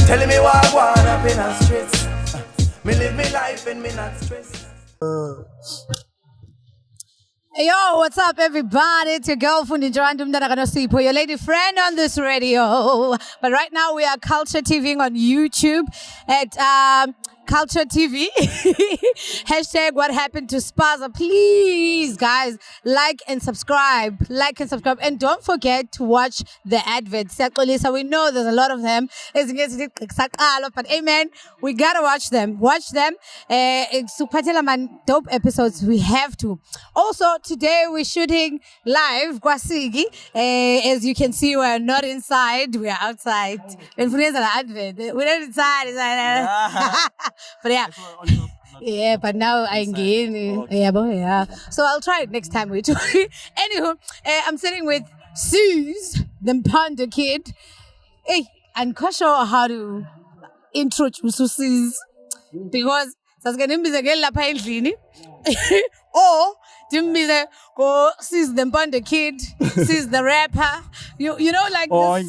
Telling me what I want up in the streets. Me live me life and me not stress. Hey, yo, what's up, everybody? It's your girl, Fundi, your lady friend on this radio. But right now, we are Culture TVing on YouTube at Culture TV. Hashtag what happened to Spaza. Please, guys, like and subscribe. Like and subscribe. And don't forget to watch the adverts. So we know there's a lot of them. But amen, we gotta watch them. Watch them. It's dope episodes. We have to. Also, today we're shooting live. As you can see, we're not inside. We're outside. We're not inside. But yeah. Yeah, but now I'm getting yeah. So I'll try it next time we do it. Anywho, I'm sitting with Ceaz, the panda kid. Hey, I'm not sure how to introduce Ceaz because that's gonna be the girl la endlini. Or go Ceaz the panda kid, Ceaz the rapper. You know, like there's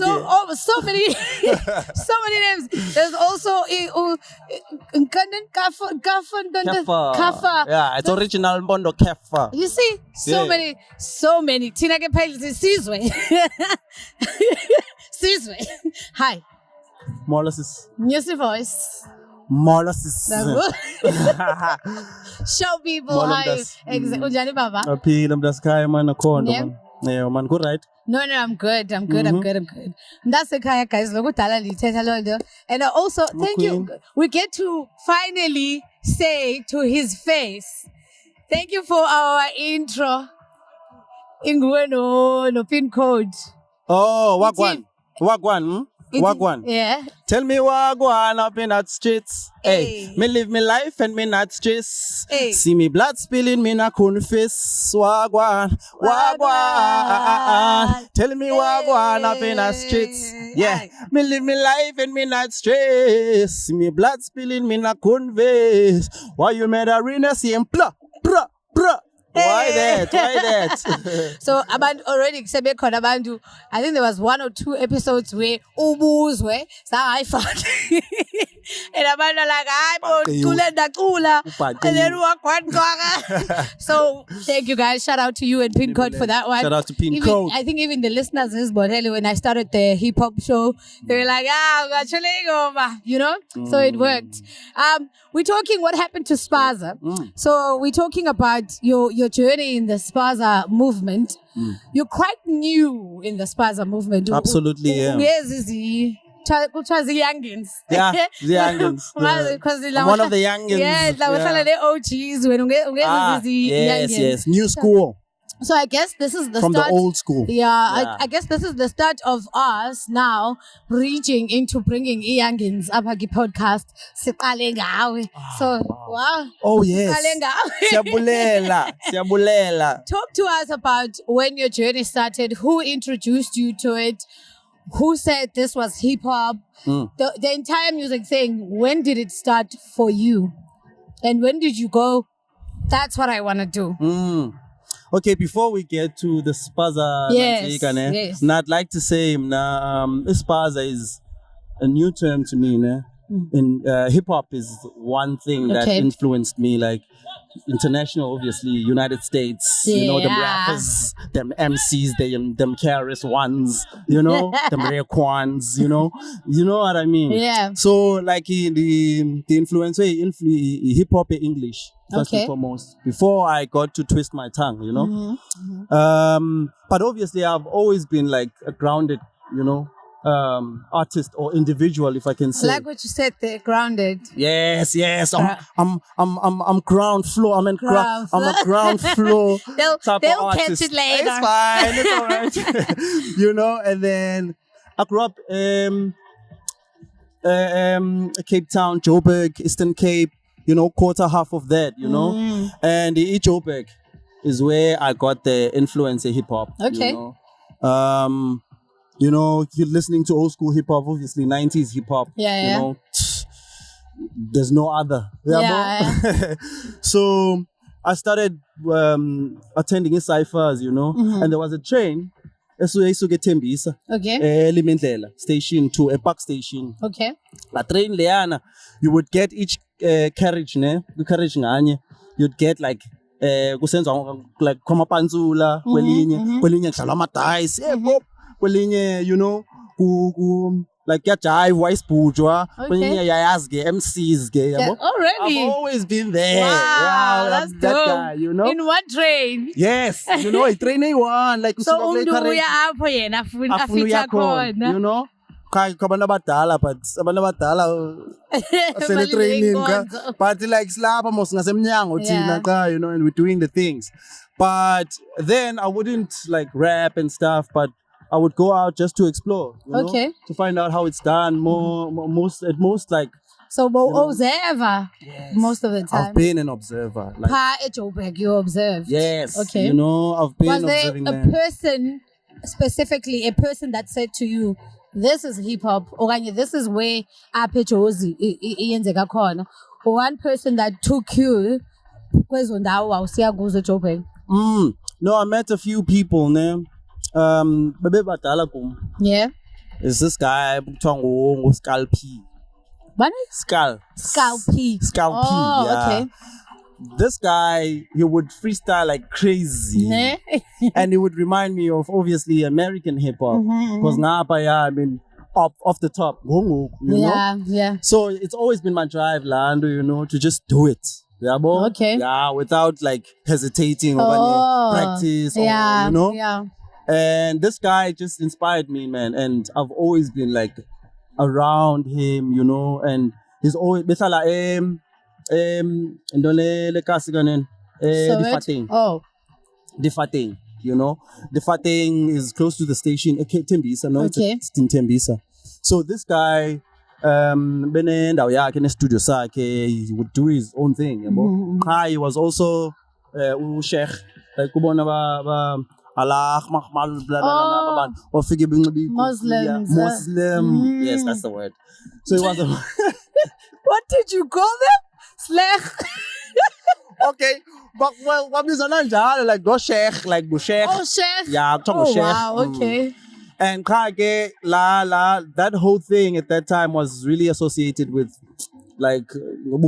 so many so many names. There's also Kafa. Yeah, it's original Mbondo Kafa. You see, so many. Tina ke phela Sizwe. Sizwe. Hi. Molasses. Music voice. Molasses. Show people how. Unjani baba? Aphila mntasekhaya man akhondo man. Yeah, man, good, right? No, I'm good. I'm good. That's the kind of guys. And also, thank you. We get to finally say to his face, thank you for our intro. No pin code. Oh, Wagwan. Wagwan. Yeah. Tell me Wagwan up in that streets. Hey, me live me life and me not stress. Hey. See me blood spilling, me not confess. Wagwan. Tell me Wagwan up in that streets. Yeah, me live me life and me not stress. See me blood spilling, me not confess. Why you made a arena saying blah. Why that? So about already I think there was 1 or 2 episodes where Ubus were so I found and about like and then so thank you guys. Shout out to you and Pin Code for that one. Shout out to Pin Code. I think even the listeners in this bordel when I started the hip hop show, they were like, you know? So it worked. We're talking what happened to Spaza. So we're talking about your journey in the Spaza movement. You're quite new in the Spaza movement. Absolutely, yeah. Yes, is he? The youngins. Yeah, the youngins. I'm one of the youngins. Yeah, the OGs. Yes. New school. So I guess this is the from start. The old school. Yeah. I guess this is the start of us now reaching into bringing youngins up at the podcast. So, wow. Oh, yes. Siyabulela. Talk to us about when your journey started, who introduced you to it, who said this was hip hop, the entire music thing. When did it start for you? And when did you go, that's what I want to do? Okay, before we get to the Spaza, yes. I'd like to say, Spaza is a new term to me. And hip hop is one thing that influenced me, like international, obviously, United States, you know, them rappers, them MCs, them KRS ones, you know, them Raekwons, you know what I mean? Yeah. So, like, the influence, hip hop in English. First and foremost, before I got to twist my tongue, you know. But obviously, I've always been like a grounded, you know, artist or individual, if I can say. Like what you said, they're grounded. Yes. I'm ground floor. I'm a ground floor type of artist. Catch it later. It's fine. It's all right. You know. And then I grew up Cape Town, Joburg, Eastern Cape. You know, quarter half of that, you know. And the Joburg is where I got the influence of hip hop. Okay. You know, you're listening to old school hip hop, obviously 90s hip hop. Yeah. You know, there's no other. Yeah. So I started attending ciphers, you know, and there was a train esuke Tembisa. Okay. Limendlela station to a park station. Okay. La train leyana, you would get each carriage ne, the carriage nganye, you'd get like kusenza like kwamapanzula kwelinye kudlala ama-dice kwelinye you know like yajive wayisibhujwa kwelinye yayazi ke MCs ke yabo. Already I've always been there. Wow, that's that dope. guy, you know. In one train. Yes, you know, train A1 like so uya apho yena afika khona. You know. Kabantu abadala but abantu abadala sele training but like slapha mos ngasemnyango thina cha, you know, and we're doing the things. But then I wouldn't like rap and stuff, but I would go out just to explore, you know, to find out how it's done. Most like. So observer. Yes. Most of the time. I've been an observer. Like at Joburg, you observed. Yes. Okay. You know, I've been observing. Was there a person, specifically a person that said to you, this is hip hop, or this is where Jozi iyenzeka khona, or one person that took you kwezo ndawo awusiya kuzo Joburg? No, I met a few people, ne. Bebebadala kum. Yeah. Is this guy kuthiwa nguScalpy. What? Scalpy. Oh, yeah. Okay. This guy, he would freestyle like crazy. And he would remind me of obviously American hip hop. Because I mean, off the top, you know? Yeah. So it's always been my drive, Lando, you know, to just do it. Yeah, bo? Okay. Yeah, without like hesitating or practice or, you know? Yeah. And this guy just inspired me, man. And I've always been like around him, you know, and he's always Difating, you know. Difating is close to the station, Tembisa, no, it's in Tembisa. So this guy, studio he would do his own thing. He was also Sheikh, like Muslim. Yes, that's the word. So it was What did you call them? Slech. Okay, but well, what is like go sheikh, like go sheikh. Oh, sheikh. Yeah, I'm talking sheikh. Wow, okay. And kage that whole thing at that time was really associated with like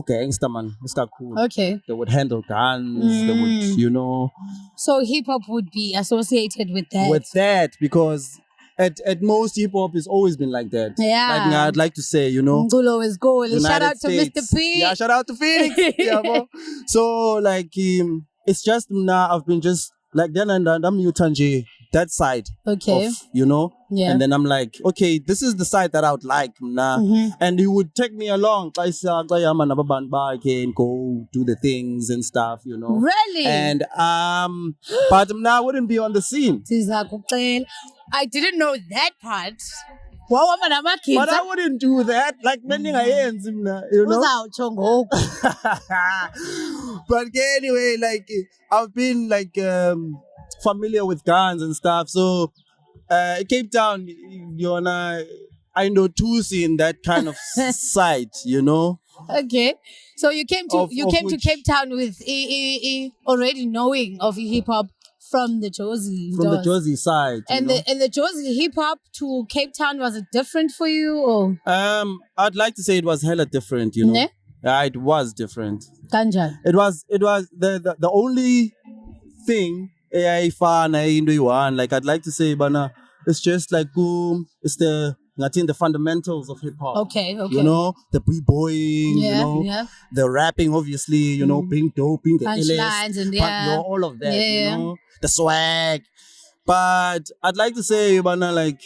gangster man. It's cool. Okay. They would handle guns. They would, you know. So hip hop would be associated with that. With that, because at most hip hop has always been like that. Yeah. Like I'd like to say, you know. Ngulo is goal. Shout out to States. Mr. P. Yeah, shout out to Phoenix. Yeah, bro. So like it's just now I've been just like then and I'm Ntshwanti, that side. Okay. Of, you know? Yeah. And then I'm like, okay, this is the side that I would like now. And he would take me along. And go do the things and stuff, you know. Really? And but now I wouldn't be on the scene. I didn't know that part. But I wouldn't do that. Like mending hands, you know. But anyway, like I've been like familiar with guns and stuff. So Cape Town, you know, I know Tusi in that kind of side, you know. Okay, so you came to Cape Town with already knowing of hip hop from the Jozi. From the Jozi side. And the Jozi hip hop to Cape Town, was it different for you or? I'd like to say it was hella different, you know. Ne? Yeah, it was different. Kanjani? It was the only thing like I'd like to say, but it's just like it's the fundamentals of hip hop. Okay. You know, the b-boying, you know, the rapping, obviously, you know, being dope, being the punchlines and you know, all of that, you know, the swag. But I'd like to say, like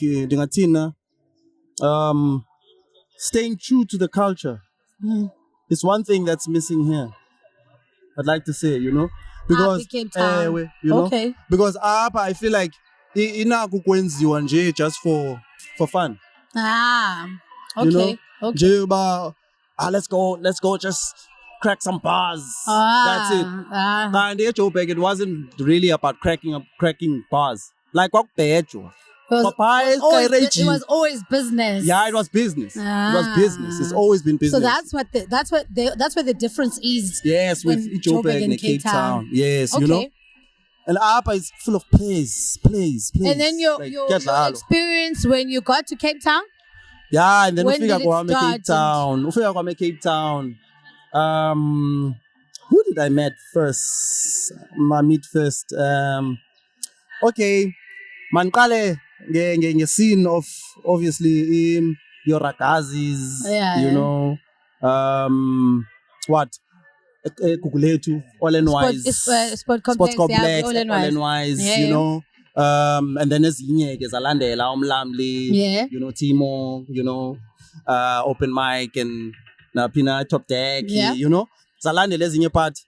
staying true to the culture. It's one thing that's missing here. I'd like to say, you know, because you know, because I feel like just for fun. Okay. You know? Let's go just crack some bars. That's it. And it wasn't really about cracking bars. Like what it was always business. Yeah, it was business. It was business. It's always been business. So that's where the difference is. Yes, with Joburg and Cape Town. Yes, you know. And Apa is full of plays. And then your experience when you got to Cape Town? Yeah, and then when we did it start? Cape Town. Cape Town. Who did I meet first? Okay. Mankale nge scene of obviously your Rakazis, you know. What? Kukuletu, all and wise. Sport complex, all and wise, you know. And then there's Zalandela, Omlamli, you know, Timo, you know, open mic and Napina top deck, you know. Zalande les in your part.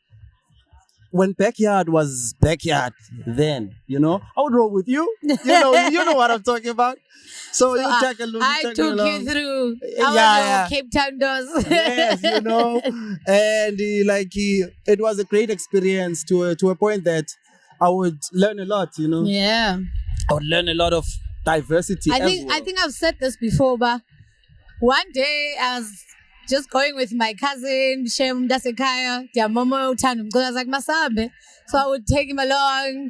When backyard was backyard, then, you know, I would roll with you. You know what I'm talking about. So you take a look. I took you through our Cape Town doors. Yes, you know. And it was a great experience to a point that I would learn a lot, you know. Yeah. I would learn a lot of diversity. I think I've said this before, but one day I was just going with my cousin, Shem Dasekaya, their mama Tanum, because I was like, Masabe. So I would take him along.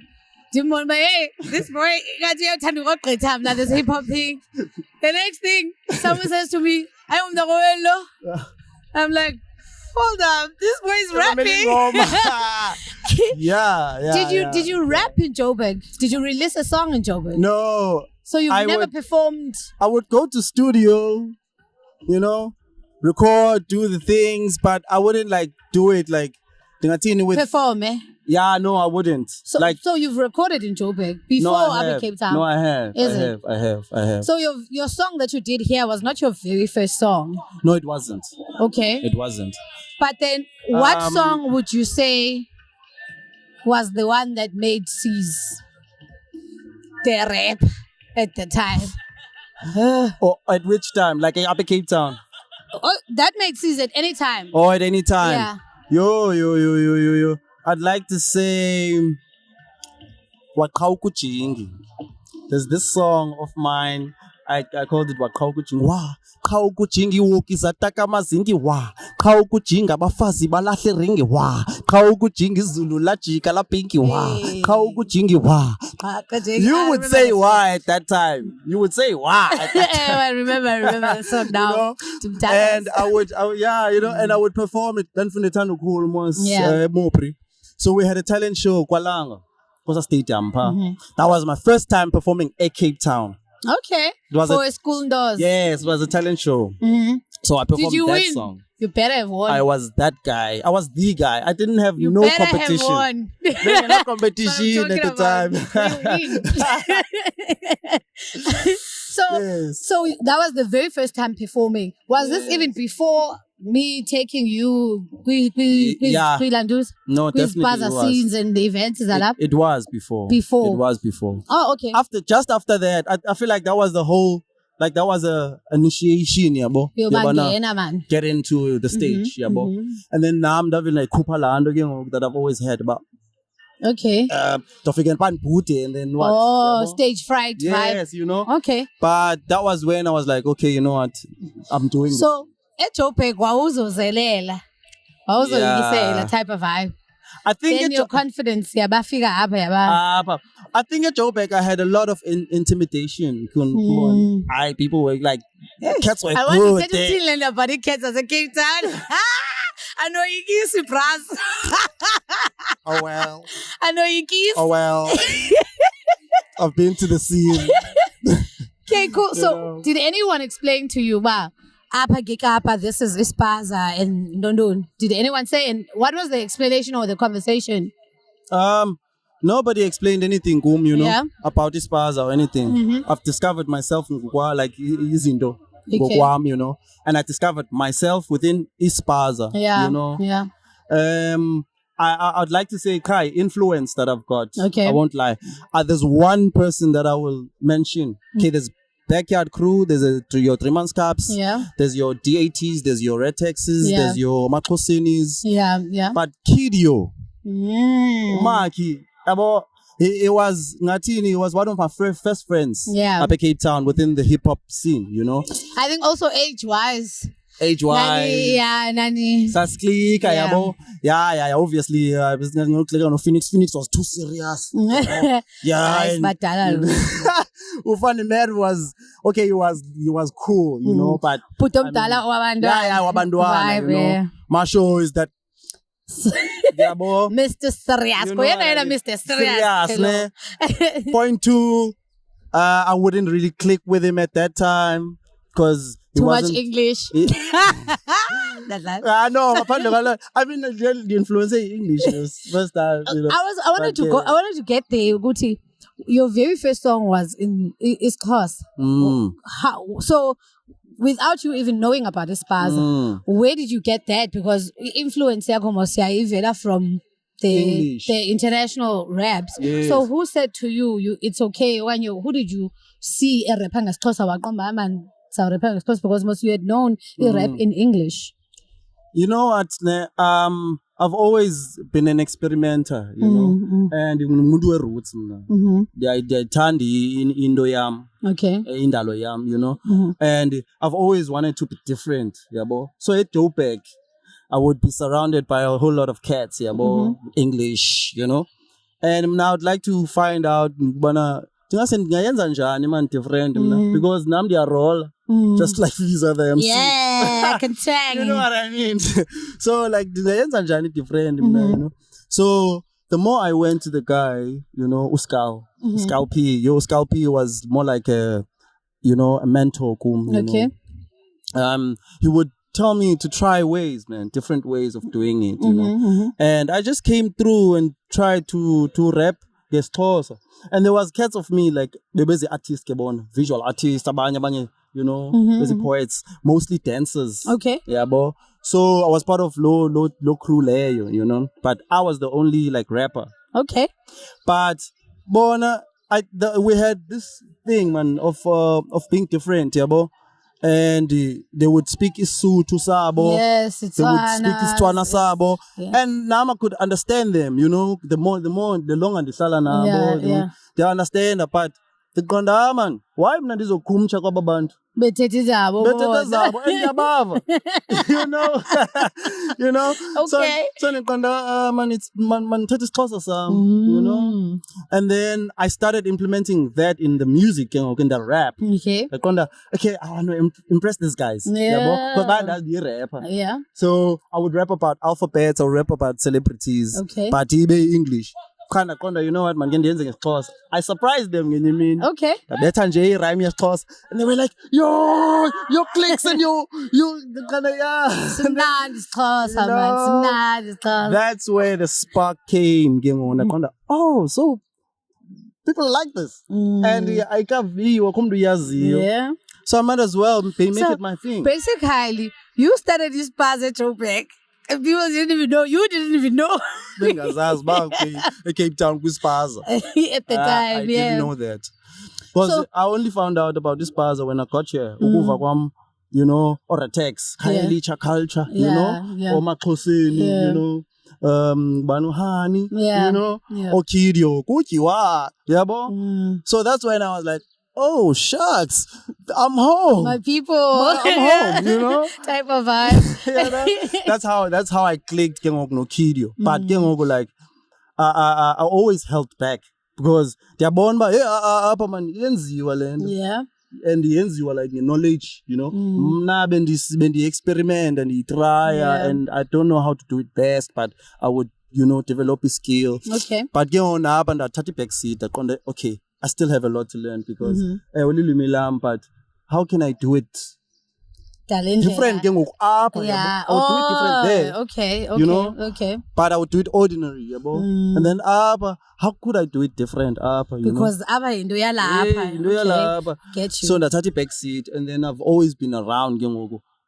Hey, this boy got you time now this hip hop thing. The next thing, someone says to me, I am the Roello. I'm like, hold up, this boy is rapping. Yeah. Did you rap in Joburg? Did you release a song in Joburg? No. So you've never performed? I would go to studio, you know, record, do the things, but I wouldn't do it with perform, eh? Yeah, no, I wouldn't. So you've recorded in Joburg before Abbey Cape Town? No, I have. I have. So your song that you did here was not your very first song? No, it wasn't. Okay. It wasn't. But then, what song would you say was the one that made Ceaz the rap at the time? Or at which time? Like Abbey Cape Town? Oh, that made Ceaz at any time. Oh, at any time? Yeah. Yo. I'd like to say Wakaukuchingi. There's this song of mine. I called it Wakaukuchingi. Wa Kaukuchingi wokizataka mazingi wa Kaukujinga bafazi balahle ringi wa Kaukujingi Zulu la jika la pinki wa Kaukujingi wa. You would say why at that time. You would say why at that time. I remember the song now. And I would and I would perform it then from the time cool Mopri. So we had a talent show Kwalanga. Was a stadium. That was my first time performing at Cape Town. Okay. For a school indoors. Yes, it was a talent show. Mm-hmm. So I performed that win? Song. You better have won. I was that guy. I was the guy. I didn't have no competition. Have won. There was no competition at the time. So that was the very first time performing. Was this even before me taking you Landus? No, definitely Spaza scenes and the events? Is that up? It was before. It was before. Oh, okay. Just after that, I feel like that was the whole, that was a initiation, get into the stage, And then now I'm having Kupala that I've always heard about. Okay. And then what? Oh, stage fright. Yes, vibe. Okay. But that was when I was like, okay, you know what? I'm doing this. So, wawuzozelela type of vibe. I think then your confidence I think at Joburg I had a lot of intimidation. People were like, cats were I good. I want to say to but the cats as a Cape Town. I know you kiss surprise. Oh well. I know you kiss. Oh well. I've been to the scene. Okay, cool. So, did anyone explain to you, this is Spaza and Ndondon? Did anyone say? And what was the explanation or the conversation? Nobody explained anything, about Spaza or anything. Mm-hmm. I've discovered myself in Izindo, and I discovered myself within Spaza. Yeah. I'd like to say influence that I've got. Okay. I won't lie. There's one person that I will mention. Okay, there's Backyard Crew, there's your 3 months caps, there's your DATs, there's your Red Texas, there's your Makosinis. Yeah. But Kidio, Maki, he was one of my first friends up at Cape Town within the hip hop scene, I think also age-wise, age-wise. Nani. Sasklika, yabo. Yeah. Obviously, I was going to click on Phoenix. Phoenix was too serious. Yeah. Ufani man was okay. He was cool, you know. But wabandwana, you know. My show is that. Mr. Serious. You know, Mr. Serious. Point two, I wouldn't really click with him at that time because too much English. That's that. No, I mean the influence in English first time. You know, I wanted to get there, Guti. Your very first song was in Sikis. How so? Without you even knowing about the Spaza, where did you get that? Because influence from the international raps. Yes. So who said to you it's okay when who did you see a rapper as because most you had known a rap in English? You know what? I've always been an experimenter, you know, and ngumudwe roots they turned in Indo yam, Indalo yam, you know, and I've always wanted to be different, yabo. So at Dopek, I would be surrounded by a whole lot of cats, yabo, English, you know, and now I'd like to find out different because now they are all just like these other MCs. Yeah, I can tell. You know what I mean? So like the different, you know. So the more I went to the guy, you know, Uskal P. Uskal P was more like a mentor. You know? He would tell me to try ways, man, different ways of doing it, you know. And I just came through and tried to rap this course. And there was cats of me like the busy artist, visual artist, you know, busy poets, mostly dancers. Okay. Yeah, bro. So I was part of low crew layer, you know, but I was the only like rapper. Okay. But we had this thing, man, of being different, yeah, bro. And they would speak Isutu Sabo. Yes, it's They would speak Ntshwanti Sabo. Yeah. And now I could understand them, you know. The longer the sala nabo, they understand the part. The gonda man, why not this okumcha kwa babantu? Betete zabo, you know, you know. Okay. So man, it's man tetis kosa you know. And then I started implementing that in the music, you know, in the rap. Okay. Okay, I want to impress these guys. Yeah. Because that's the rapper. Yeah. So I would rap about alphabets or rap about celebrities. Okay. But English. You know what, man? I surprised them, you mean? Okay. And they were like, yo, your clicks and you That's where the spark came. Oh, so people like this. And I can't be welcome to Yazi. Yeah. So I might as well make it my thing. Basically, you started this Spaza Tropec. And people didn't even know. You didn't even know. I came down with Spaza. At the time, I didn't know that. Because I only found out about this Spaza when I got here. You know, or a text. Culture, you know, or Maklosini, you know. Banuhani, you know, Okidio, Kuchiwa, yabo. So that's when I was like, oh shucks, I'm home. My people, I'm home, you know, type of vibe. That's how I clicked no Kidio. But like I always held back because they're born by and the ends you are like knowledge, you know. When the experiment and the try and I don't know how to do it best, but I would, you know, develop a skill. Okay. But get on up and I 30 back seat. Okay, I still have a lot to learn because but how can I do it different? I would do it different there. Okay. You know? Okay. But I would do it ordinary, and then how could I do it different? Because into your lap. Get you. So the 30 back seat, and then I've always been around.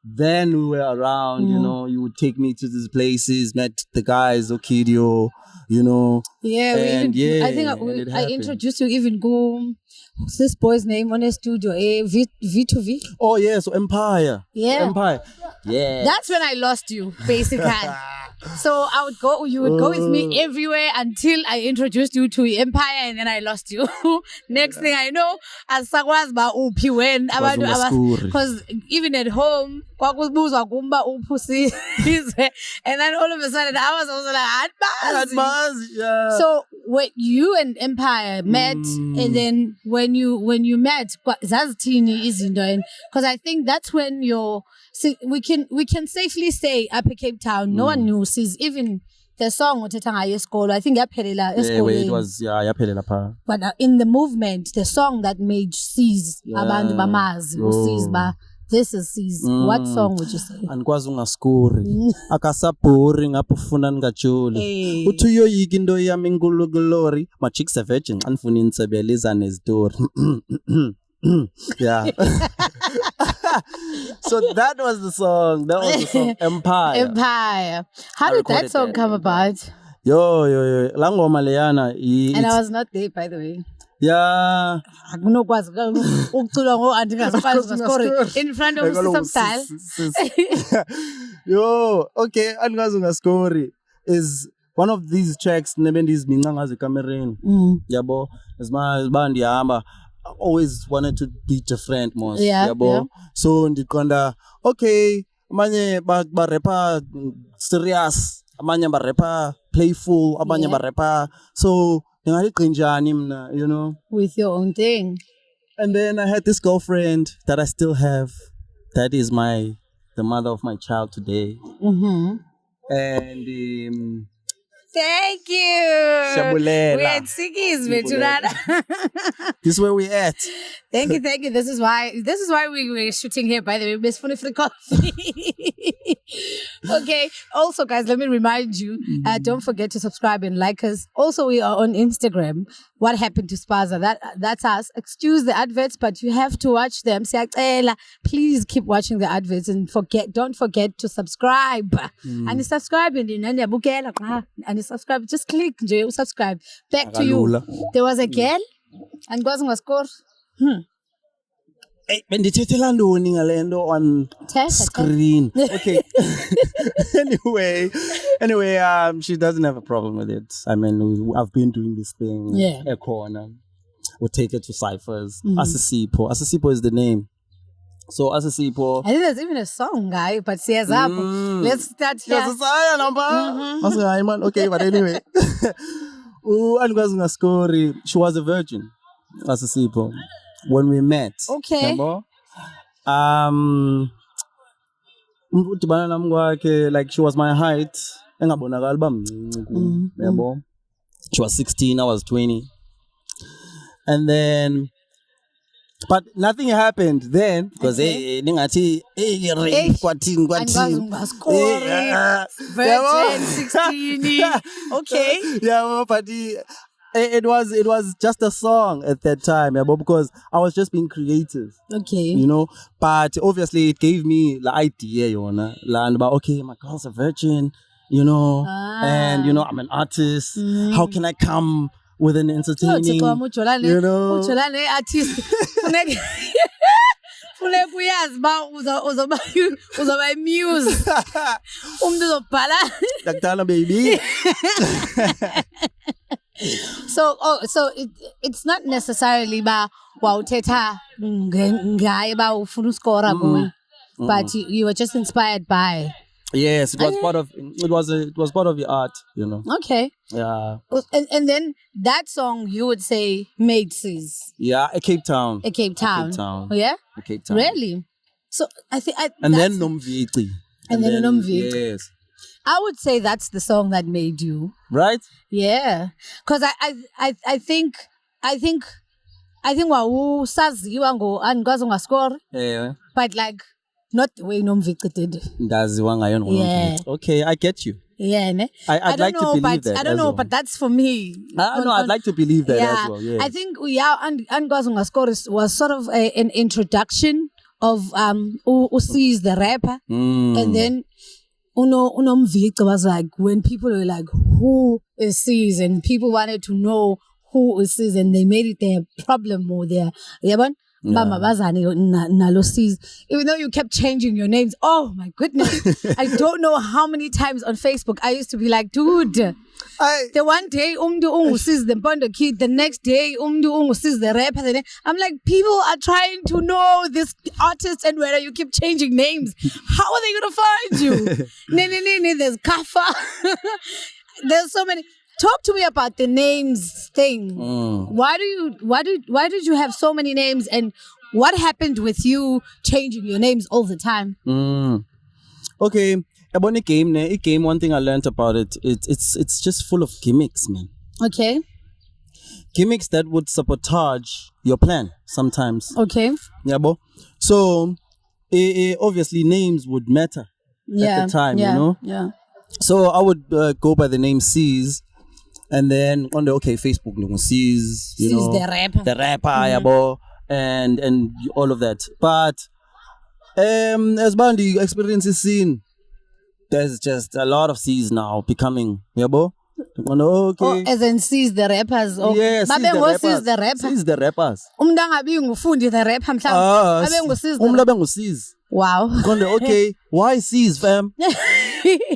Then we were around, you know, you would take me to these places, met the guys, Okidio, you know. Yeah, I think I introduced you even go. What's this boy's name on the studio? V2V? Oh, yeah, so Empire. Yeah. Empire. Yeah. That's when I lost you, basically. So you would go with me everywhere until I introduced you to Empire, and then I lost you. Next thing I know, asakwazi ba uphi when abantu because even at home kwakubuzwa kumba uphi sizwe, and then all of a sudden I was also like Admazi. Yeah. So when you and Empire met, and then when you met, zazithini izinto, because I think that's when we can safely say up at Cape Town, no one knew Ceaz, even the song Uthetanga Yesikolo, I think yaphelela esikolweni. It was yaphelela pha. But in the movement, the song that made Ceaz abantu bamazi uCeaz ba this is Ceaz. What song would you say? Anikwazi ungaskori akasabhori ngapho ufuna ngajuli uthi uyoyika into yami inkulu glory my chicks a virgin anifuna insebeleza nezitori. Yeah. So that was the song. That was the song Empire. Empire. How did that song come about? Yo. Langoma leyana. And I was not there, by the way. Yeah. In front of System Style. Yo, okay. Angazunga story is one of these tracks. Nebendis mingangazi kamereni. Yabo. Is band yamba. I always wanted to be different most. Yeah. So ndikonda okay, amanye ba rapper serious, amanye ba rapper playful, amanye ba rapper. So ngaliqinjani mna, you know, with your own thing. And then I had this girlfriend that I still have. That is the mother of my child today. And thank you. We're at Sikis, this is where we at. Thank you. This is why we were shooting here, by the way. Miss Fundi Coffee. Okay. Also, guys, let me remind you, don't forget to subscribe and like us. Also, we are on Instagram. What happened to Spaza? That's us. Excuse the adverts, but you have to watch them. Please keep watching the adverts and don't forget to subscribe. And subscribe and subscribe. Just click subscribe. Back to you. There was a girl and was score. Hey, bendithethela ntoni ngalento on screen. Okay. Anyway, she doesn't have a problem with it. I mean, I've been doing this thing. A corner. We'll take it to ciphers. Asisipo. Asisipo is the name. So Asisipo. I think there's even a song, guy, but Ceaz up. Let's start here. Okay, but anyway. She was a virgin. Asisipo. When we met. Okay. Like she was my height. She was 16, I was 20. And then but nothing happened then because virgin 16. Okay. Yeah, but it was just a song at that time, because I was just being creative. Okay. You know, but obviously it gave me the idea, about okay, my girl's a virgin, and I'm an artist. How can I come with an entertaining, artist. Uyazi ba uzoba muse umuntu uzobhala Dr. baby. So it's not necessarily ba wawuthetha ngaye ba ufuna uskora kuye, but you were just inspired by. Yes, it was part of the art, Okay. Yeah. And then that song you would say made Ceaz. Yeah, a Cape Town. A Cape Town. Oh, yeah? A Cape Town. Really? So I think and then Nomviti. And then Nomviti. Yes. I would say that's the song that made you. Right? Yeah. Because I think wa usaziwa ngo angikwazi ungascore. Yeah. But like not the way Nomviti did. Yeah. Okay, I get you. Yeah, ne? I'd like to believe that. I don't know, but that's for me. No, I'd like to believe that as well. Yeah. I think Angikwazi ungascore was sort of an introduction of Ceaz the rapper, and then Nomviti was like when people were like, who is Ceaz, and people wanted to know who is Ceaz, and they made it their problem or their Mama bazani nalo Ceaz. Even though you kept changing your names. Oh my goodness. I don't know how many times on Facebook I used to be like, dude, the one day Ceaz the Mpondo Kid, the next day Ceaz the rapper. I'm like, people are trying to know this artist and whether you keep changing names. How are they gonna find you? There's Kafa. There's so many. Talk to me about the names thing. Why did you have so many names, and what happened with you changing your names all the time? Okay, about a game. One thing I learned about it's just full of gimmicks, man. Okay. Gimmicks that would sabotage your plan sometimes. Okay. Yeah, bo. So, obviously names would matter at the time, you know. Yeah. So I would go by the name Ceaz. And then on the Facebook, Ceaz, you know, the rapper, yabo, and all of that. But as Bandi experience is seen, there's just a lot of Ceaz now becoming, yabo. Okay. Oh, as in Ceaz the rappers. Oh. Yeah, Ceaz the rapper. Ceaz the rappers. Fundi the rapper. Ceaz. Wow. Okay, why Ceaz, fam?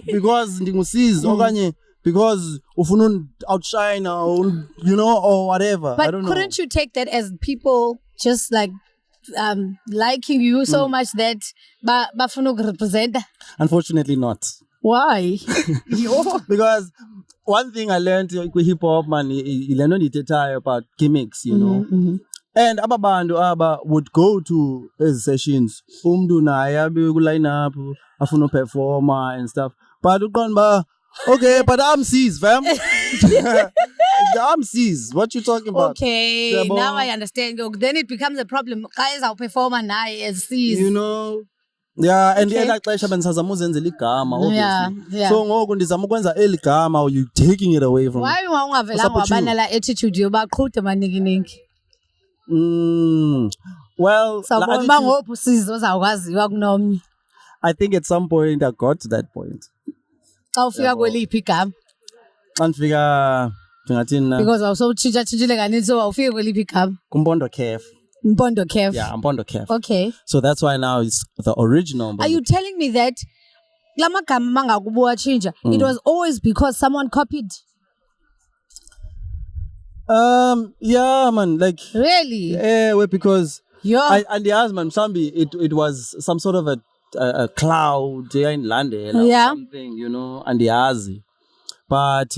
Because Ceaz, okanye. Because ufuna outshine or, you know, or whatever. But I don't know. Couldn't you take that as people just like liking you so much that bafuna represent? Unfortunately not. Why? Because one thing I learned with hip hop, man, you learn about gimmicks, you know. And Abba would go to his sessions. Na line up, afuna performer and stuff. But okay, but I'm Ceaz, fam. I'm Ceaz. What you talking about? Okay, now I understand. Then it becomes a problem. Guys, our performer now is Ceaz. You know? Yeah, and then like obviously. Yeah. So ngoku ndizama ukwenza eli gama, or you taking it away from. Why ungavelanga wabanala attitude yobaqhuthe maningi? Well, I think at some point I got to that point. Because also Mpondo Kef. Yeah, Mpondo Kef. Okay. So that's why now it's the original. Are you telling me that it was always because someone copied? Yeah, man. Like really? Yeah, because and the man, Sambi, it was some sort of a cloud in London or something, you know, and the Azi. But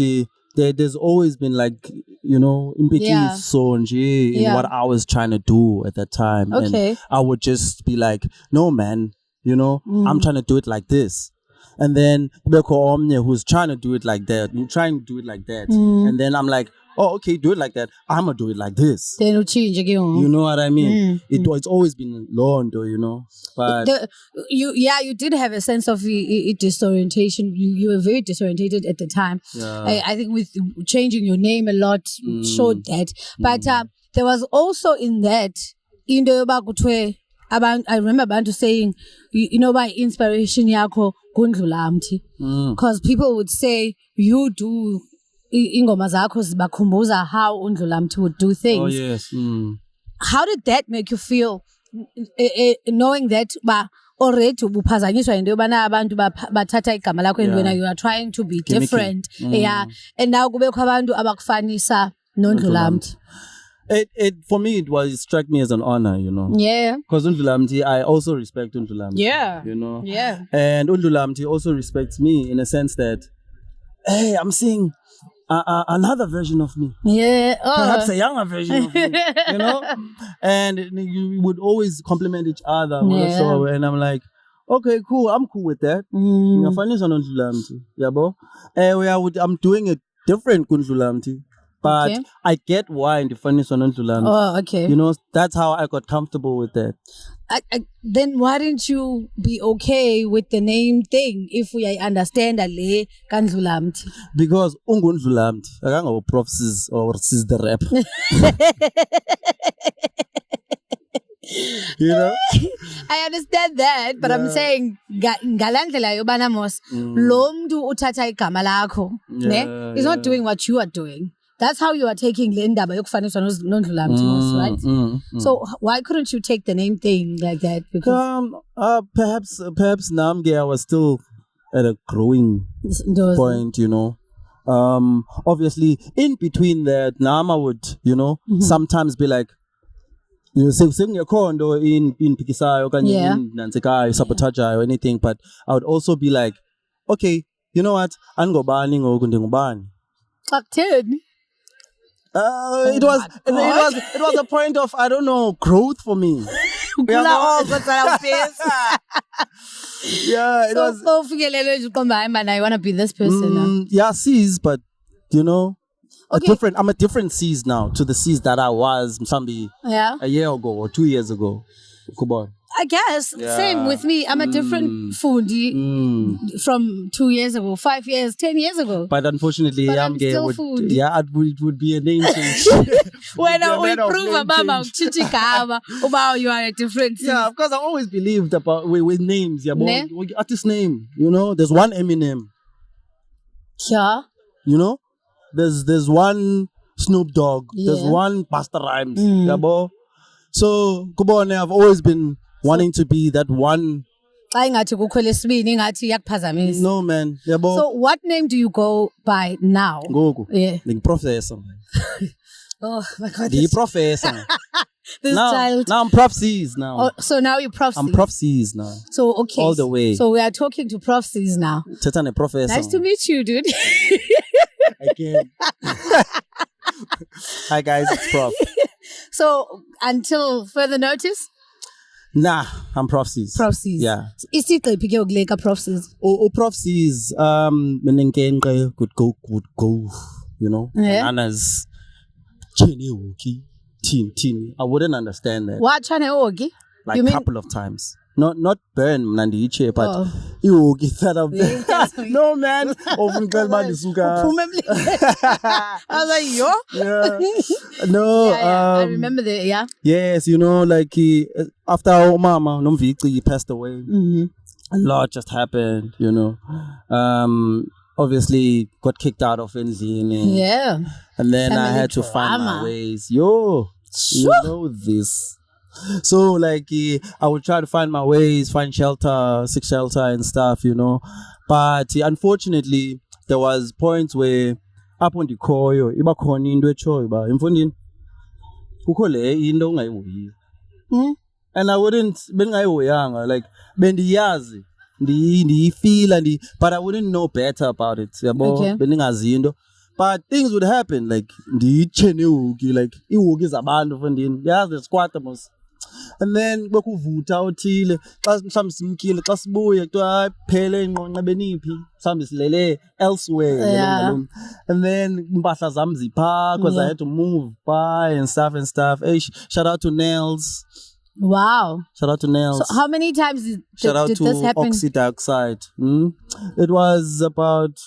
there's always been like, you know, in what I was trying to do at that time. Okay. And I would just be like, no, man, you know, I'm trying to do it like this. And then who's trying to do it like that, you're trying to do it like that. And then I'm like, oh, okay, do it like that. I'm going to do it like this. Then you change again. You know what I mean? It's always been Londo, you know. But you did have a sense of disorientation. You were very disorientated at the time. Yeah. I think with changing your name a lot showed that. But there was also in that, I remember Bantu saying, you know, by inspiration yako kundlulamthi. Because people would say, you do ingoma zakho zibakhumbuza how uNdlulamthi would do things. Oh yes. How did that make you feel, knowing that already ubuphazanyiswa into yobana abantu bathatha igama lakho and wena you are trying to be different. Yeah. And now kubekho abantu abakufanisa noNdlulamthi. It for me it struck me as an honor, you know. Yeah. Because Ntshwanti, I also respect Ntshwanti. Yeah. You know. Yeah. And Ntshwanti also respects me in a sense that, hey, I'm seeing another version of me. Yeah. Perhaps a younger version of me. You know. And you would always compliment each other. Yeah. So, and I'm like, okay, cool. I'm cool with that. I'm doing a different Ntshwanti. But okay. I get why in the funny on Ntshwanti. Oh, okay. You know, that's how I got comfortable with that. Then why didn't you be okay with the name thing if we understand Ale Ntshwanti? Because Ntshwanti, I can't go Proff Ceaz or Ceaz the rap. You know? I understand that, but I'm saying galandlela yobana mos lo mntu uthatha igama lakho, ne? He's not doing what you are doing. that's how you are taking Linda, but right? So why couldn't you take the name thing like that? Because perhaps Namge, I was still at a growing point, you know. Obviously, in between that, Nama would, you know, sometimes be like, you sing your condo in Pikisayo, in Nansekai, Sabotage or anything, but I would also be like, okay, you know what? Angobani or Gundingobani. Top 10. It was a point of, I don't know, growth for me. Yeah, it was. So I want to be this person. Yeah, Ceaz, but you know, I'm a different Ceaz now to the Ceaz that I was maybe a year ago or 2 years ago. I guess same with me. I'm a different Fundi from 2 years ago, 5 years, 10 years ago. But unfortunately, I'm still Fundi. It would be a name change. When we prove about you are a different Ceaz. Yeah, of course, I always believed about with names. Yeah, but artist name. You know, there's one Eminem. Yeah. You know, there's one Snoop Dogg. There's one Busta Rhymes. Yeah, bo. So, I've always been wanting to be that one. No, man. Yeah, so what name do you go by now? Yeah. The Professor. Oh my God. The Professor. Child. Now I'm Proff Ceaz now. Oh, so now you're Proff Ceaz. I'm Proff Ceaz now. So, okay. All the way. So we are talking to Proff Ceaz now. Professor. Nice to meet you, dude. Again. Hi guys, it's Prof. So until further notice? Nah, I'm Proff Ceaz. Proff Ceaz. Yeah. Is it like Proff Ceaz? Proff Ceaz, would go, you know. Yeah. Anna's teen. I wouldn't understand that. What channel? Like a couple of times. Not burn Nandiche, but you get that up there. No man. I was like, yo? Yeah. No. I remember that, yeah. Yes, you know, like after our mama, he passed away. A lot just happened, you know. Obviously got kicked out of NZ. Yeah. And then I had to find my ways. You know this. So like I would try to find my ways, find shelter, seek shelter and stuff, you know. But unfortunately, there was points where up on the koyo, iba khona into echoyo ba emfundini. Kukho le into ongayihoyi. And I wouldn't bengayihoyanga like bendiyazi, ndiyifeel but I wouldn't know better about it. Yabo bendingazi into. But things would happen like ndiyitshene ihoki like ihoki zabantu mfundini. Yazi squatters. And then bekuvuta othile xa mhlawumbe simkile xa sibuye kuthiwa phele inqonqa beniphi mhlawumbe silele elsewhere and then impahla zam zipha because I had to move by and stuff. Hey, shout out to Nails. Wow. Shout out to Nails. So how many times did to this happen? Oxy Dioxide. It was about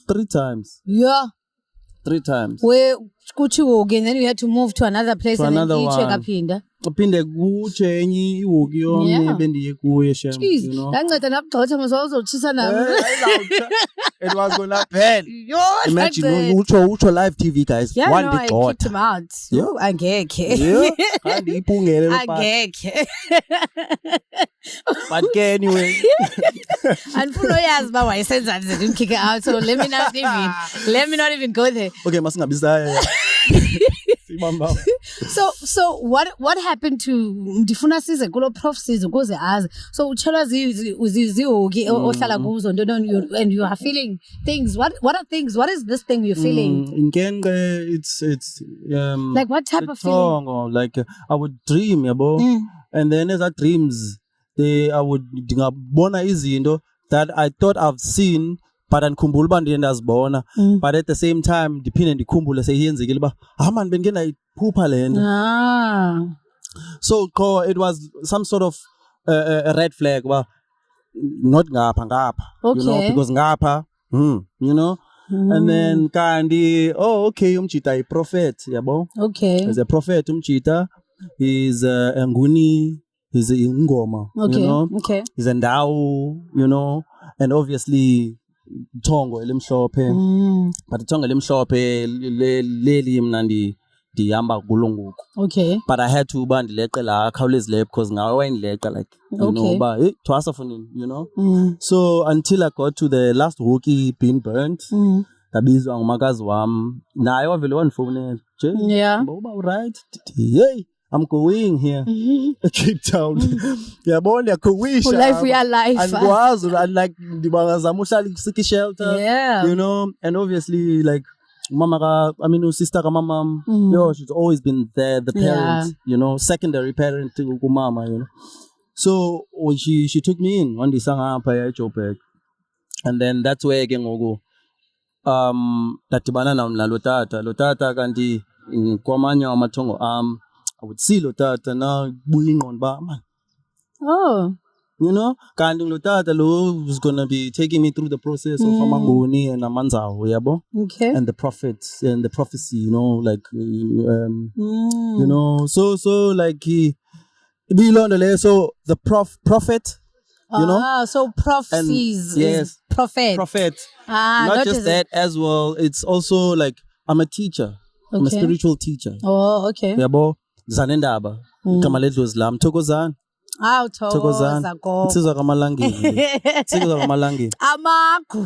3 times. Yeah. 3 times. Where again, then you had to move to another place and then you check up here. Uphinde kutshe enye ihoki yomnye bendiye kuye shem, you know. It was gonna pen. Imagine utsho live TV guys. Yeah, one no, big I god. kicked him out. Angeke. But anyway. And Fuloyas ba wayesenza nje didn't kick it out. So let me not even go there. Okay, masingabizaya. So what happened to ndifuna size kulo Proff Ceaz ukuze azi so uchela zihoki ohlala kuzo and you are feeling things what are things what is this thing you're feeling it's like what type of feeling like I would dream yabo and then as I dreams I would ngabona izinto that I thought I've seen but andikhumbula uba ndiye ndazibona but at the same time ndiphinde ndikhumbule seyiyenzekile uba man bengenayiphupha le nto so it was some sort of a red flag uba not ngapha you know because ngapha you know and then kanti okay umjita yi-prophet yabo there's a prophet umjita is nguni he's ingoma you know he's a ndawo you know and obviously tongo elimhlophe but tongo elimhlophe leli mna ndihamba kulo ngoku. Okay. But I had to uba ndileqe la khawulezile because ngawe wayendileqa like you know uba hey thwasa for nini, you know. So until I got to the last hockey being burnt ndabizwa ngumakazi wam naye wavele wandifowunela uba right hey I'm going here Cape Town. Yabona yakhowisha life we are life andikwazi like ndibangazama uhlala isiki shelter you know, and obviously like sister ka mama she's always been there, the parent you know, secondary parent to mama, you know. So she took me in one day sangapha eJoburg, and then that's where ke ngoku dadibana lo tata kanti kwamanye amathongo I would see lo tata na buya ingqondo ba man. You know, kanti lo tata lo was going to be taking me through the process of amangoni and amanzawo yabo. Okay. And the prophets and the prophecy, you know, like you know, so like so the prophet, you know. So Proff Ceaz. Yes. Prophet. Not just that as well. It's also like I'm a teacher. Okay. I'm a spiritual teacher. Oh, okay. Yabo zanendaba. Igama ledlozi lami Thokozani. Thokozani. Insizwa kamalangeni.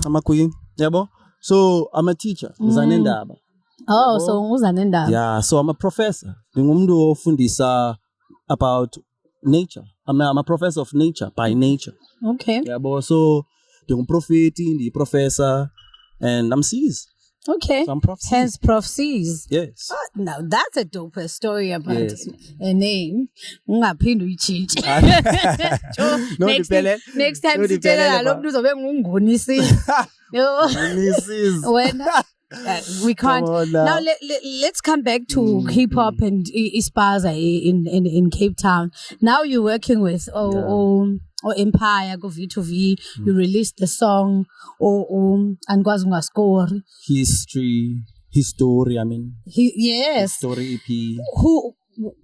Amakhwi. Yabo. So I'm a teacher. Zanendaba. Oh, so uzanendaba. Yeah, so I'm a professor. Ngumntu ofundisa about nature. I'm a professor of nature by nature. Okay. Yabo. So ndingumprofeti, ndiyiprofessor, and I'm Ceaz. Okay. So I'm Proff Ceaz. Hence Proff Ceaz. Yes. Now that's a dope story about a name. Ungaphinde uyichintshe. Next time sitshela lo muntu uzobe ngunguni when we can't. Now let's come back to hip hop and Spaza in Cape Town. Now you're working with Empire, go V2V. You released the song Angikwazi Ungaskori. History, I mean. Yes. History EP.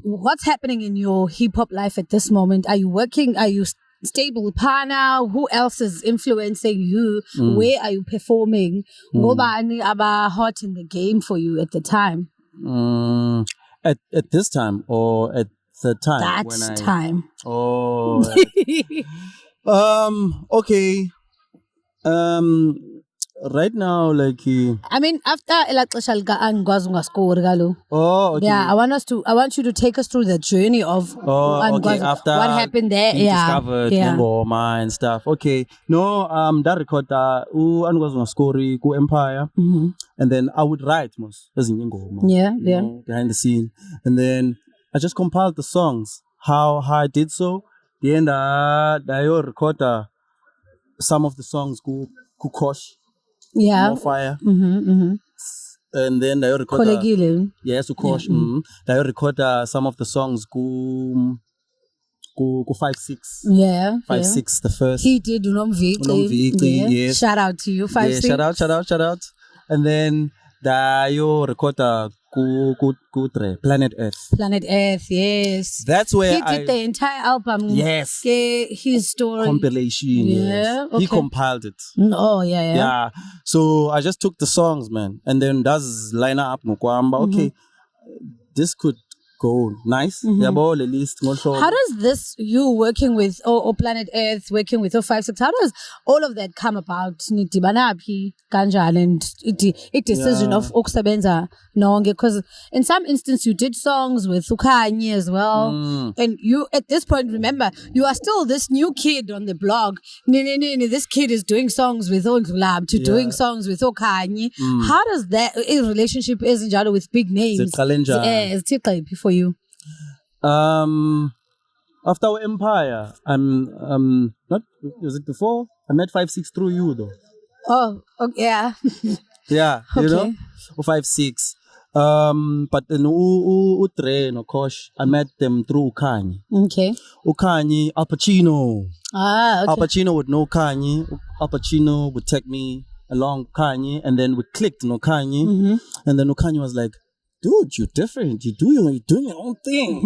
What's happening in your hip hop life at this moment? Are you working? Are you stable partner? Who else is influencing you? Where are you performing? Ngobani aba hot in the game for you at the time? At this time or at the time? Time. Oh. Okay. Right now, like I mean, after Angikwazi Ungaskori galo. Oh, okay. Yeah, I want you to take us through the journey of okay. After what happened there. Discovered Ngoma and stuff. Okay. No, that record Angikwazi Ungaskori ku Empire. And then I would write most as in Ngoma. Yeah. Behind the scene. And then I just compiled the songs. How I did so. The end I record some of the songs ku Kosh. Yeah. More fire. And then I record yes, of course. I record some of the songs go 5-6. Yeah. 5-6 the first. He did Unomviki. Yes. Shout out to you, 5-6. Yeah, shout out. And then I record Planet Earth, yes. That's where he did the entire album. Yes. His story. Compilation, yes. Okay. He compiled it. Oh, yeah. Yeah. So I just took the songs, man. And then that's line up. Okay, this could go nice. How does this, you working with Planet Earth, working with 5-6, how does all of that come about? Nidibanapi, Kanjal, and it decision of Oksabenza Nonge? Because in some instance you did songs with Kanyi as well. And you, at this point, remember, you are still this new kid on the blog. This kid is doing songs with Ondlab to doing songs with Kanyi. How does that relationship is with big names? For you? After our Empire, I'm not, was it before? I met 5-6 through you though. Oh, okay, yeah. Yeah, you know? 5-6. But then Utre no Kosh, I met them through Kanyi. Okay. Kanyi, Al Pacino. Okay. Al Pacino would know Kanyi. Al Pacino would take me along Kanyi, and then we clicked no Kanyi. And then Kanyi was like, dude, you're different. You're doing your own thing.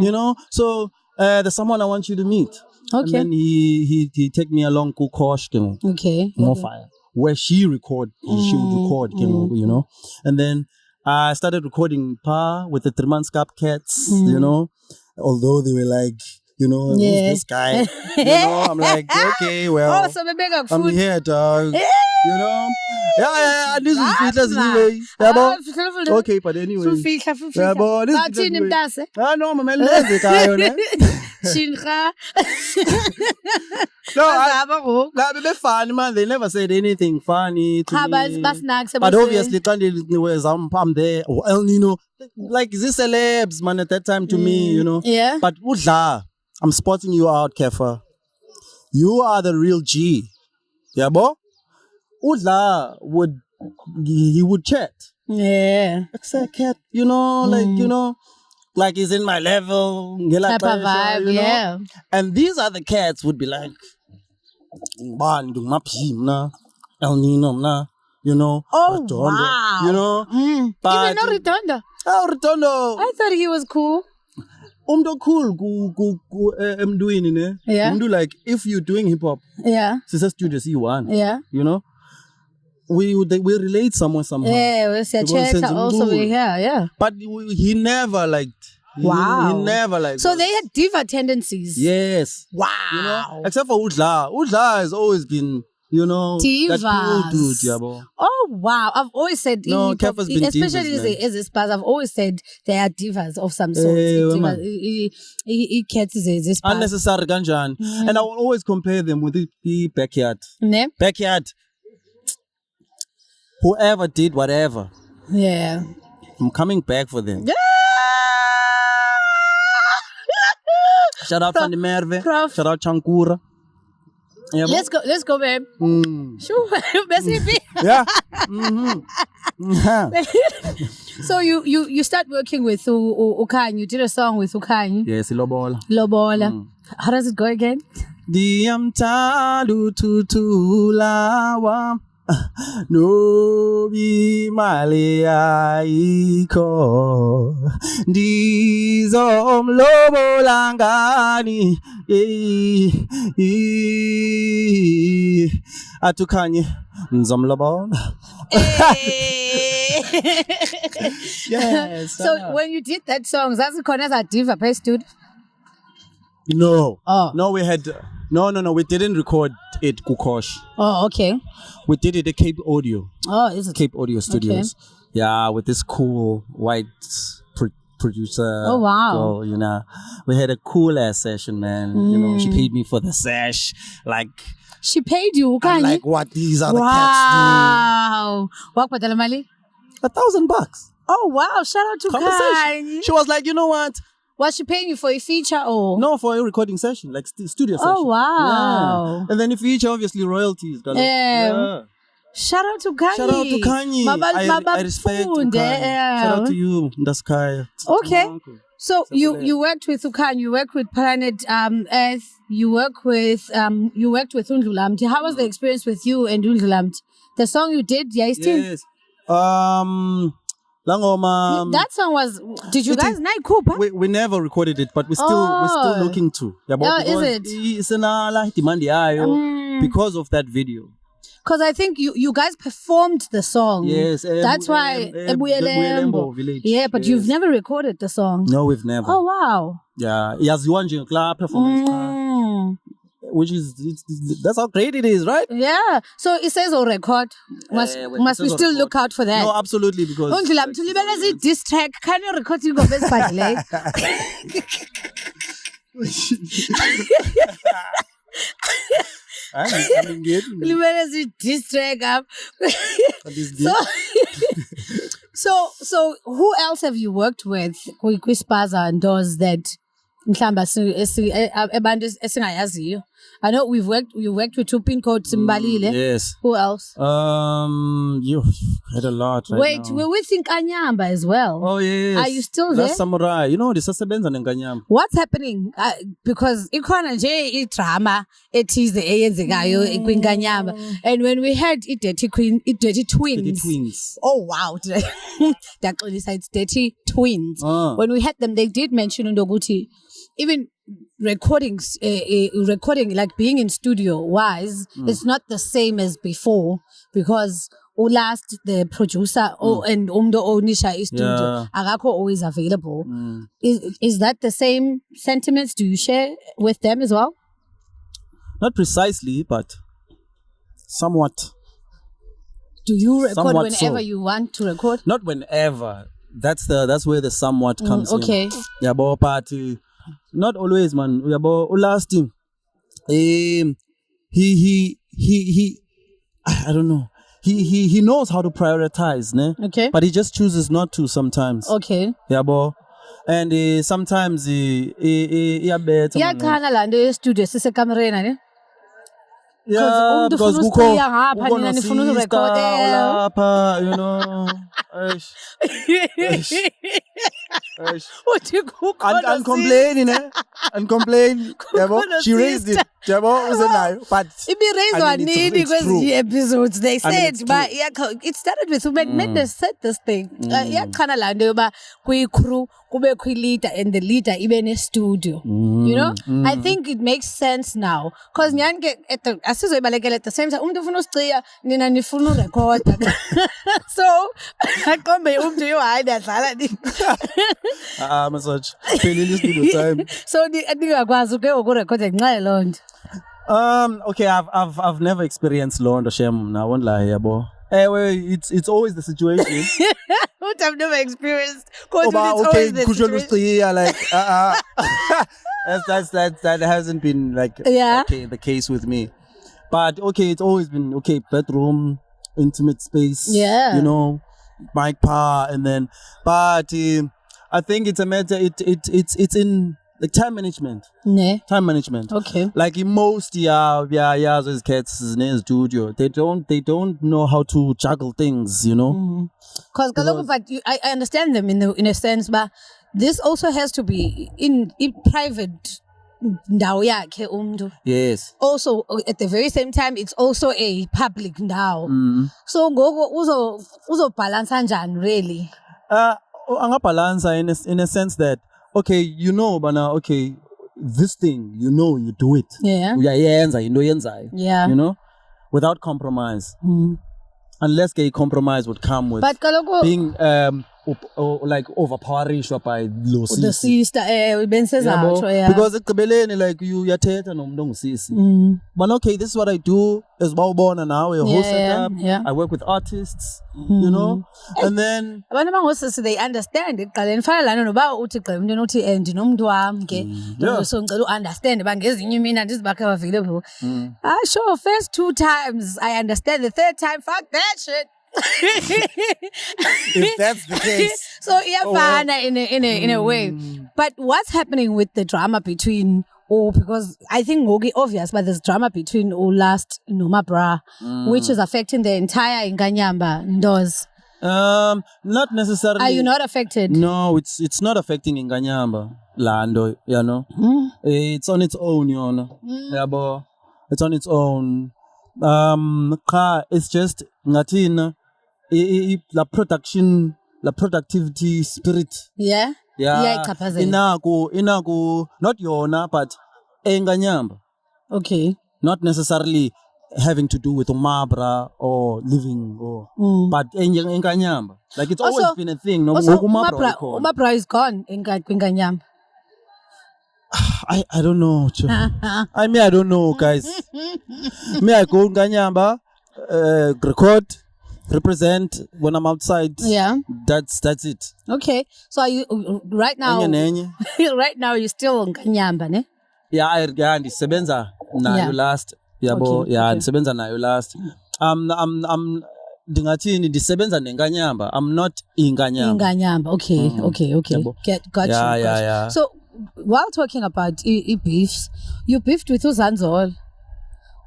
You know? So there's someone I want you to meet. Okay. And then he take me along to Kosh. Okay. More fire. where she would record, you know. And then I started recording Pa with the 3 months Cup Cats, you know, although they were like, you know, who's this guy? You know, I'm like, okay, well, I'm here, dog. You know? Yeah, this is Litha's anyway. Okay, but anyway. Yeah, but this is no, I'm a guy, no, they're funny, man. They never said anything funny to me. But obviously, I'm there. Well, you know, like, is this celebs, man, at that time to me, you know? Yeah. But Udla, I'm spotting you out, Kefa. You are the real G. Yeah, bo? Udla would chat. Yeah. Like, cat, you know, like, you know, like he's in my level. Type of vibe, you know? yeah. And these other cats would be like, El Nino, na, you know. Oh, Redondo, wow. you know. But, even no Redondo. Oh, Redondo. I thought he was cool. Cool, I'm doing it. Yeah. I'm do like, if you're doing hip hop, yeah. Sister Studio C1, yeah. You know. We relate somehow. Yeah, we say chat also we here, yeah. But he never liked. Wow. He never liked. So they had diva tendencies. Yes. Wow. You know, except for Udla. Udla has always been, you know, divas. that cool dude, yabo. Oh wow! I've always said, no, Kefa's been especially divas, as a Spaza, I've always said they are divas of some sort. He cats is a Spaza. Unnecessary ganjan, and I will always compare them with the backyard. Ne? Backyard. Whoever did whatever. Yeah. I'm coming back for them. Shout out Fundi Merve. Shout out Chankura. Yeah, let's go, babe. Sure. Yeah. So you start working with Kanyi. You did a song with Kanyi. Yes, Lobola. How does it go again? Diamtalu tutulawa. No be malia iko dizom lobo langani atukanye nzom lobo. Yes. So when you did that song, that's the corners at Diva Pace, dude. No. Oh. No, we had we didn't record it Kukosh. Oh, okay. We did it at Cape Audio. Oh, is it? Cape Audio Studios. Okay. Yeah, with this cool white producer. Oh, wow. Girl, you know. We had a cool ass session, man. You know, she paid me for the sesh. Like, she paid you, Kanyi? Like what these other cats Wow. What was the money? $1,000. Oh, wow. Shout out to Kanyi. She was like, you know what? Was she paying you for a feature or? No, for a recording session, like studio session. Oh, wow. Yeah. And then if you feature, obviously, royalties. Yeah. Shout out to Kanyi. Shout out to Kanyi. I respect Kanyi. Shout out to you, Ndaskai. Okay. So you worked with Kanyi, you worked with Planet Earth, you worked with Ntshwanti. How was the experience with you and Ntshwanti? The song you did, Yes. That song was. Did you guys night Cooper? We never recorded it, but we're still looking to. Is it? It's because of that video. Because I think you guys performed the song. Yes. That's why Ebuyelembo Village. Yeah, but you've never recorded the song. No, we've never. Oh wow. Yeah, Yaziwanje Club performance. Which is that's how great it is, right? Yeah. So it says on record. Must we still look out for that? No, absolutely, because Ntshwanti diss track. Can you record you go best by I'm engaging. Diss track up. So who else have you worked with? Spaza and does that? I know we worked with two pin codes in Bali. Yes. Who else? You had a lot. Wait, we're with Nkanyamba as well. Oh yes. Are you still there? That's Samurai. You know, this is Nkanyamba. What's happening? Because ikhona nje drama ethize eyenzekayo eKwinkanyamba, and when we had Dirty Twins. Oh wow! It's Dirty Twins. When we had them, they did mention Ndoguti. even recordings, recording, like being in studio wise, it's not the same as before because last the producer and the Onisha studio Agako always available. Is that the same sentiments? Do you share with them as well? Not precisely, but somewhat. Do you record somewhat whenever you want to record? Not whenever. That's where the somewhat comes in. Okay. Yeah, but party. Not always, man. Yeah, but last thing. He I don't know. He knows how to prioritize, ne? Okay. But he just chooses not to sometimes. Okay. Yeah, but and sometimes he better. Yeah, kana la ndo studio sise kamerena ne? Yeah, because you know. I'm complaining, eh? I'm complaining. She raised it. But it be raised on need because the episodes they said, but yeah, it started with Mendes said this thing. Yeah, kana la ndo ba kui crew kube kui leader and the leader even a studio. You know, I think it makes sense now because nyange at the at the same time nina nifunu record. So I come by to you I that massage time. So the I think I was okay or record long. Okay, I've never experienced loan or shame. I won't lie here, boy. It's always the situation. What I've never experienced. It's always the situation. Like that hasn't been like the case with me. But okay, it's always been okay. Bedroom, intimate space. Yeah, you know, mic power, and then. But I think it's a matter. It's in. Like time management. Ne. Time management. Okay. Like in most those cats in the studio, they don't know how to juggle things, you know. Because I understand them in a sense, but this also has to be in private. Yes. Also, at the very same time, it's also a public now. So go uzo balance anjan really. Anga balance in a sense that. Okay, you know, but now, okay, this thing, you know, you do it. Yeah. Yeah. You know, without compromise. Unless a compromise would come with being like overpowering by the sister because it's like you're but okay, this is what I do as well now a whole setup. I work with artists, you know, and then they understand it and so understand available. Sure, first 2 times I understand, the third time fuck that shit. If that's the case. So in a way. But what's happening with the drama between because I think obvious, but there's drama between last Noma Bra, which is affecting the entire Inganyamba Ndos. Not necessarily. Are you not affected? No, it's not affecting Inganyamba Lando, you know. It's on its own, you know. Yeah, but it's on its own. It's just ngatina la productivity spirit. Yeah. Inaku not yona but enganyamba. Okay. Not necessarily having to do with umabra or living or but enganyamba. Like it's always been a thing. No, umabra is gone in Nganyamba. I don't know. I don't know, guys. I go Nganyamba, record, represent when I'm outside. Yeah. That's it. Okay. So are you right now? Right now you're still on Nganyamba, ne? Yeah, ndisebenza nayo last. Ndisebenza nayo last. Ndingathini ndisebenza neNganyamba. I'm not Inganyamba. Okay. Got you. Yeah. So while talking about beefs, you beefed with Zanzolo.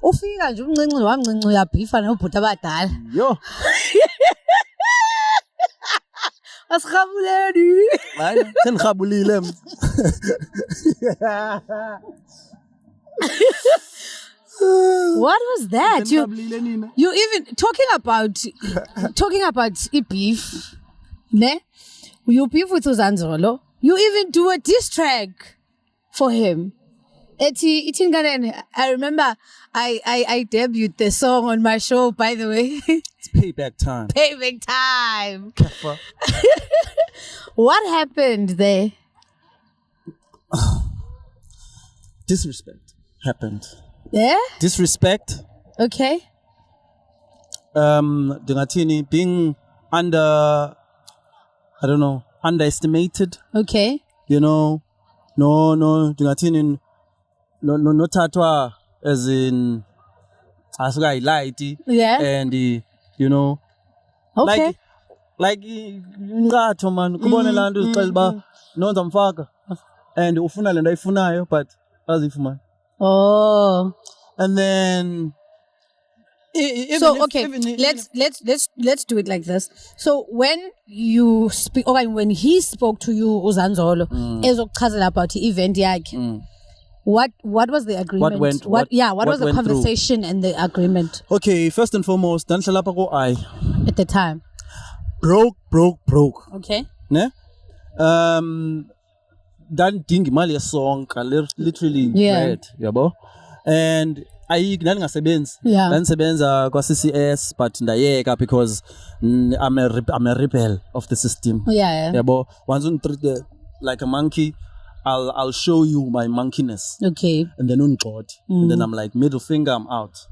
Ufika nje umncinci wamncinci uyabeefa nobhuti abadala. Yo. Asirhabuleni. Hayi, senirhabulile. What was that? You even talking about beef, ne? You beef with Zanzolo. You even do a diss track for him. I remember I debuted the song on my show, by the way. It's payback time. Payback time. Kafa. What happened there? Disrespect happened. Yeah? Disrespect. Okay. Dingatini being underestimated. Okay. No, Dingatini no tatwa as in asuka light. Yeah. And Okay. like ingatho man kubona lanto uzixela ba nonza mfaka and ufuna le nto ayifunayo but azifumana. Oh. And then let's do it like this. So when you speak, or when he spoke to you, Zanzolo, ezokuchazela about the event yakhe, what was the agreement? What was the conversation and the agreement? Okay, first and foremost, danhlala lapha ko I at the time. Broke. Okay. Ne? Dandinga imali yesonka literally red, yabo. And ndangasebenzi ndandisebenza kwa CCS but ndayeka because I'm a rebel of the system. Yabo. Once you treat like a monkey, I'll show you my monkeyness. Okay. And then and then I'm like, middle finger, I'm out.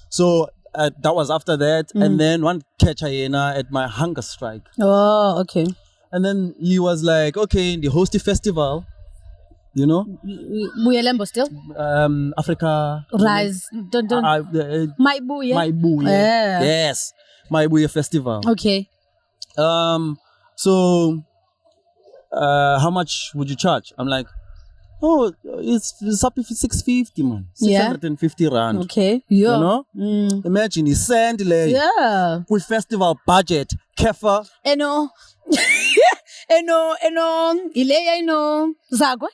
So that was after that. And then one catch hyena at my hunger strike. Oh, okay. And then he was like, okay, the hosty festival, Buyelembo still? Africa. Rise. My Buye. My Buye. Yeah. Yes. My Buye festival. Okay. So how much would you charge? I'm like, oh, it's up to 650, man. 650 rand. Okay. Yeah. Imagine he sent with festival budget. Kefa. Zagwe?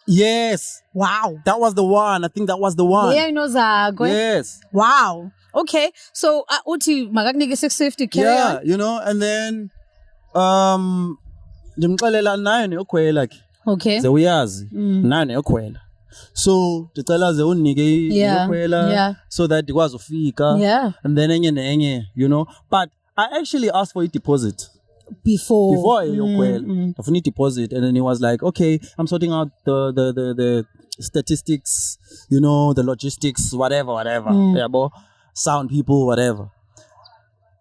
Yes. Wow. That was the one. I think that was the one. Zagwe. Yes. Wow. Okay. So, uti magagnige 650 carry on? And then ndimxelela nayo neyokhwela ke. Okay. Ze uyazi nayo neyokhwela. So ndicela ze unike iyokhwela so that ikwazi ufika. Yeah. And then enye, But I actually asked for a deposit. Before iyokhwela. I need deposit, and then he was like, okay, I'm sorting out the statistics, the logistics, whatever. Yeah, sound people, whatever.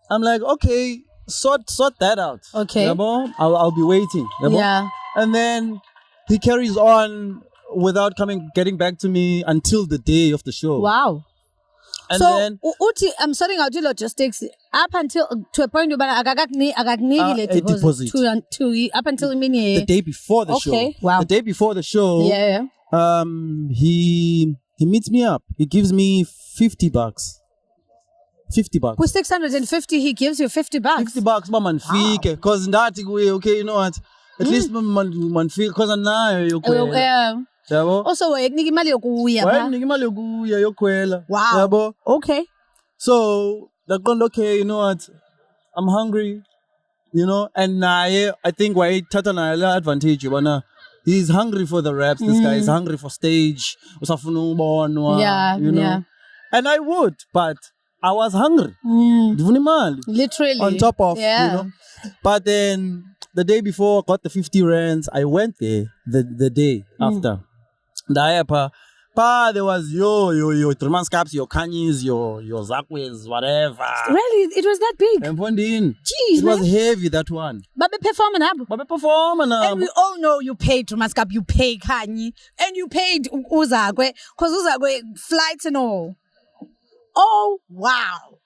I'm like, okay, sort that out. Okay. Yeah, I'll be waiting. Yeah. And then he carries on without getting back to me until the day of the show. Wow. And so, then I'm sorting out the logistics up until to a point where I got deposit to up until the day before the show. Okay, wow. The day before the show. Yeah. He meets me up. He gives me $50. $50. With 650, he gives you $50. $50, mama, nfike. Because ndati kuye, okay, you know what? At least man feel because anayo yokwela. Yeah. Yabo? Also, wayekunike imali yokuya. Wayekunike imali yokuya yokwela. Wow. Yabo? Okay. So, okay, you know what? I'm hungry. And I think why Tata na advantage bana. He's hungry for the raps. This guy is hungry for stage. Yeah. Yeah. And I would, but I was hungry. Literally. On top of, But then the day before I got the 50 rands, I went there the day after. There was your 3-month caps, your Kanyis, your Zakwes, whatever. Really? It was that big? And Fundi, jeez, it was heavy, that one. But performing up. And we all know you paid 3-month cap, you paid Kanyi, and you paid Uzagwe, because Uzagwe flights and all. Oh, wow.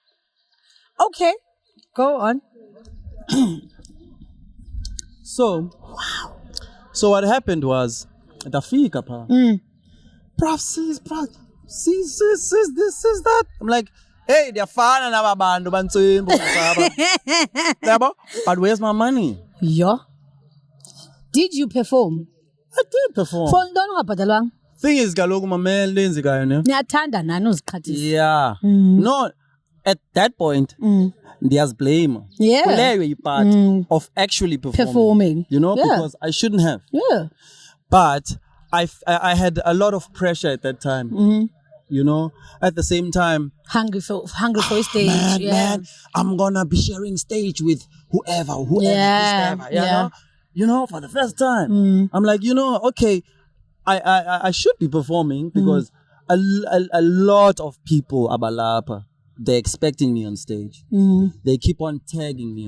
Okay. Go on. So what happened was, the fika pa. Proff Ceaz, this is that. I'm like, hey, they're fine and have a band, but where's my money? Yeah. Did you perform? I did perform. Thing is, galogu mamel lenzi kayo ne. Niyathanda nani uzikhathisa. Yeah. No, at that point, there's blame. Yeah. Part of actually performing. Because I shouldn't have. Yeah. But I had a lot of pressure at that time. You know, at the same time, hungry for stage. Man, I'm gonna be sharing stage with whoever, you know, for the first time. I'm like, okay, I should be performing because a lot of people abalapa, they're expecting me on stage. They keep on tagging me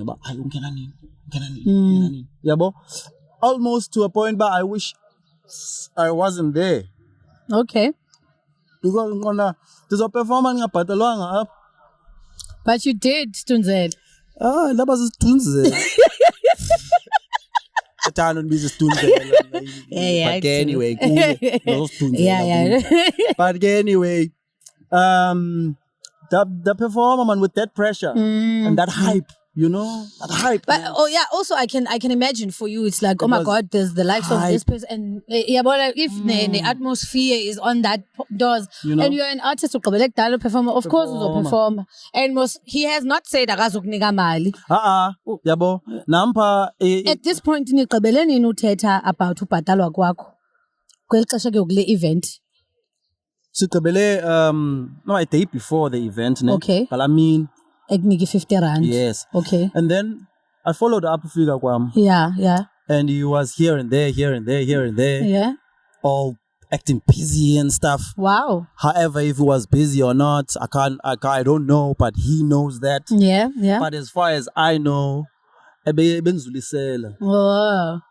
about almost to a point, but I wish I wasn't there. Okay. Because there's a performance up. But you did, Stunzel. That was Stunzel. But anyway, But anyway, the performer man with that pressure and that hype. That hype. But also I can imagine for you, it's like, oh my God, there's the likes of this person, and but if the atmosphere is on that doors, and you're an artist who like that performer, of course you'll perform. And he has not said akazuknika mali. Yabo. Nampa at this point niqabeleni uthetha about ubhatalwa kwakho. Kweli xesha ke kule event. Siqabele a day before the event, okay. But I mean Egniki 50 rand. Yes. Okay. And then I followed up figure kwam. Yeah. And he was here and there. Yeah. All acting busy and stuff. Wow. However, if he was busy or not, I don't know, but he knows that. Yeah. But as far as I know, oh.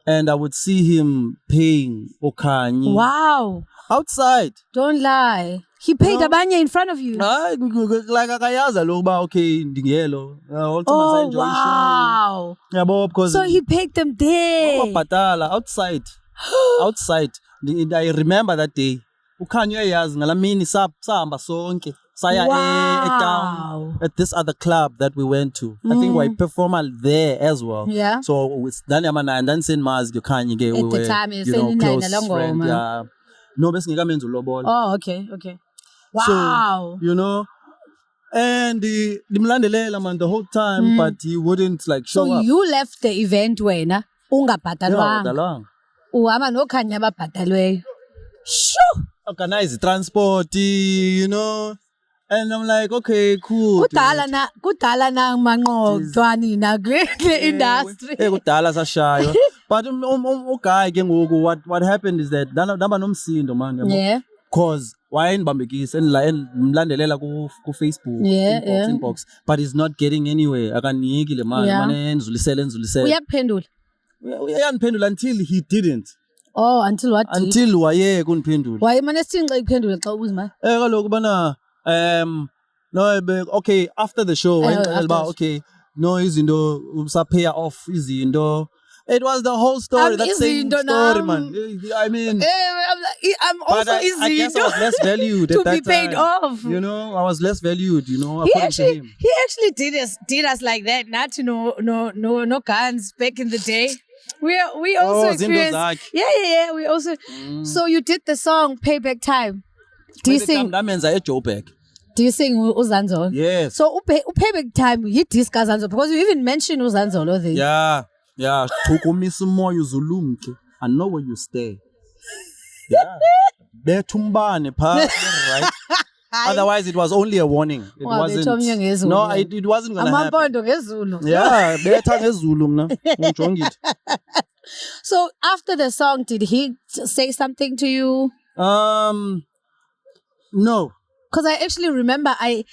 And I would see him paying Kanyi. Wow. Outside. Don't lie. He paid abanye in front of you. Like akayaza lo ba okay ndingelo. Oh wow. Because so he paid them there. Outside. I remember that day. Ukhanyi uyayazi ngalamini sahamba sonke. Saya down at this other club that we went to. I think we performed there as well. Yeah. So with Danyamana and then Saint Mars, Kanyi we were, close friends. Yeah. No, oh, okay. Wow. So, and the whole time, but he wouldn't like show up. So you left the event wena ungabhatalwanga. Uhamba noKhanyi ababhatalweyo. Shoo! Organize transport, And I'm like, okay, cool. Kudala na manqoqwa nina kule industry. Kudala sashaya. But guy what happened is that daba nomsindo man. Yeah. Cause why bambekis and mlandelela ku Facebook inbox, but he's not getting anywhere. Akaniyekile man ndzulisele. Uyaphendula. Uyaphendula until he didn't. Oh, until what? Until waye kuniphendula. Why manesinxa iphendula xa ubuza man? Kaloku bana no, okay, after the show, okay, no izinto usapay off izinto. It was the whole story. That same story, man. I mean, I'm also I guess I was less valued to at that be paid time. off. I was less valued. He actually did us like that. Not to no guns back in the day. We also experienced. Yeah. We also. So you did the song "Payback Time." Do you sing? That means I Joe back. Do you sing Zanzolo? Yes. So Payback Time, you discuss Zanzolo because you even mentioned Zanzolo there. Yeah. I know where you stay. Yeah. Betumbane pa, right? Otherwise, it was only a warning. It wasn't. No, it wasn't gonna happen. Yeah, betha ngezulu mna. So after the song, did he say something to you? No. Because I actually remember I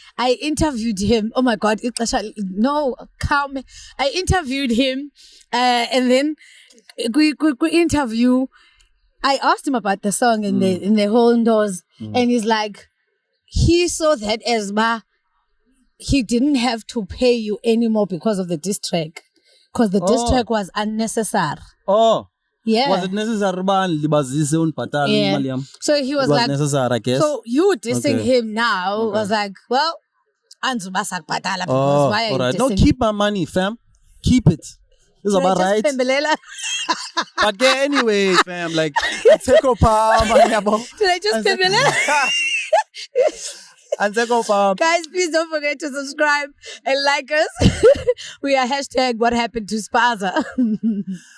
interviewed him. Oh my God. No, calm. I interviewed him and then we interview. I asked him about the song in the whole indoors and he's like, he saw that as he didn't have to pay you anymore because of the diss track. Because the diss track was unnecessary. Oh. Yeah. Was it necessary? Yeah. So he was like, necessary, I guess. So you dissing him now was like, well, because why are you right. dissing? No, keep my money, fam. Keep it. This is about right. But anyway, fam, like, take up Did I just pembelela? Guys, please don't forget to subscribe and like us. We are hashtag what happened to Spaza.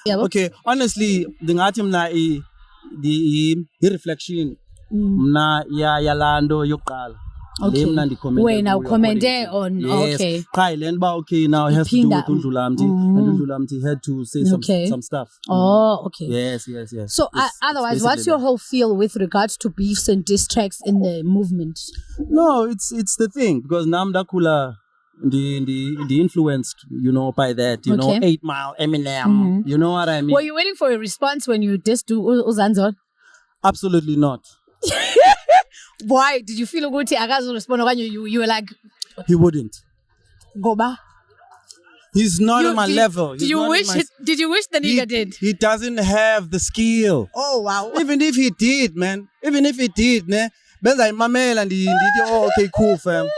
Okay, honestly, the reflection mna yalando yokuqala. Okay. When I commented on, yes. Okay. Okay, now it has to do with Undulamti. And Undulamti had to say some stuff. Oh, okay. Yes. So otherwise, what's your whole feel with regards to beefs and diss tracks in the movement? No, it's the thing, because Namdakula, the influenced, by that, 8 Mile, Eminem, you know what I mean? Were you waiting for a response when you dissed to Zanzolo? Absolutely not. Why? Did you feel good? Respond when you were like, he wouldn't. Goba. He's not on my level. Did you wish the nigga did? He doesn't have the skill. Oh wow. Even if he did, man. Even if he did, ne. Benza imamela and he okay, cool, fam.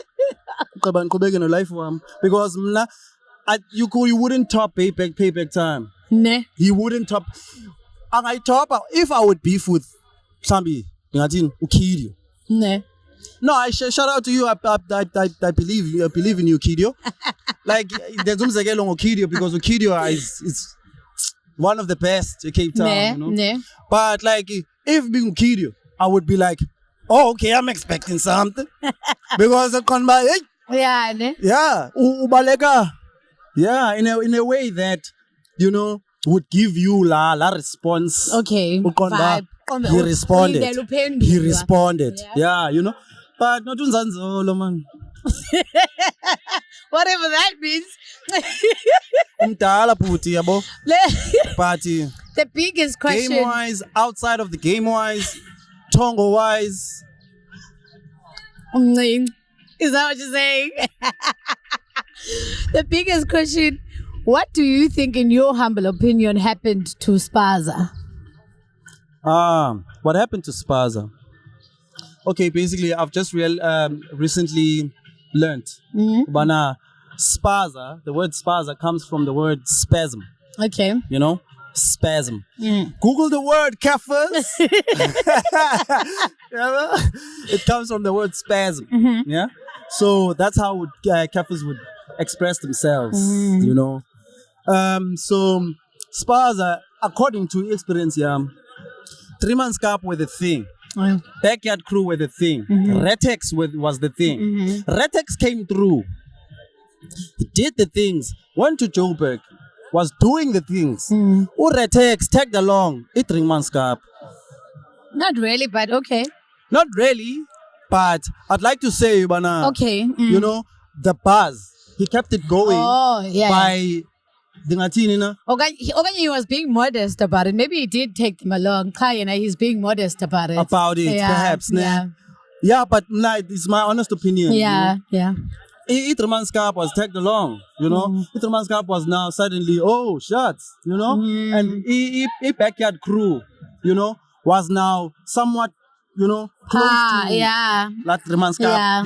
Because you wouldn't top payback time. Ne. He wouldn't top. And I top if I would beef with somebody, who kill you. Ne. No, I shout out to you. I believe in you, Kidio. Like there's Kidio, because Kidio is one of the best in Cape Town. Ne. But like if being Kidio, I would be like, oh, okay, I'm expecting something. Because yeah, ne? Yeah, ubaleka. Yeah, in a way that would give you la response. Okay. Vibe. He responded. Yeah, But not Zanzolo, man. Whatever that means. Party. The biggest question. Game-wise, outside of the game-wise, Tongo-wise. Is that what you're saying? The biggest question. What do you think, in your humble opinion, happened to Spaza? What happened to Spaza? Okay, basically, I've just recently learnt. Spaza, the word Spaza comes from the word spasm. Okay. Spasm. Google the word, Kaffers. It comes from the word spasm. Yeah. So that's how Kaffers would express themselves. So Spaza, according to experience, 3 months cap were the thing. Backyard crew were the thing. Retex was the thing. Retex came through. He did the things. Went to Joburg. Was doing the things. Retex tagged along. 3 months cap. Not really, but okay. Not really, but I'd like to say, okay. The buzz. He kept it going. Oh, yeah. By he was being modest about it. Maybe he did take them along. He's being modest about it. Perhaps. Yeah, but it's my honest opinion. Yeah. 3 months cap was tagged along, 3 months cap was now suddenly, shots, and he backyard crew, was now somewhat, close to that 3 months cap,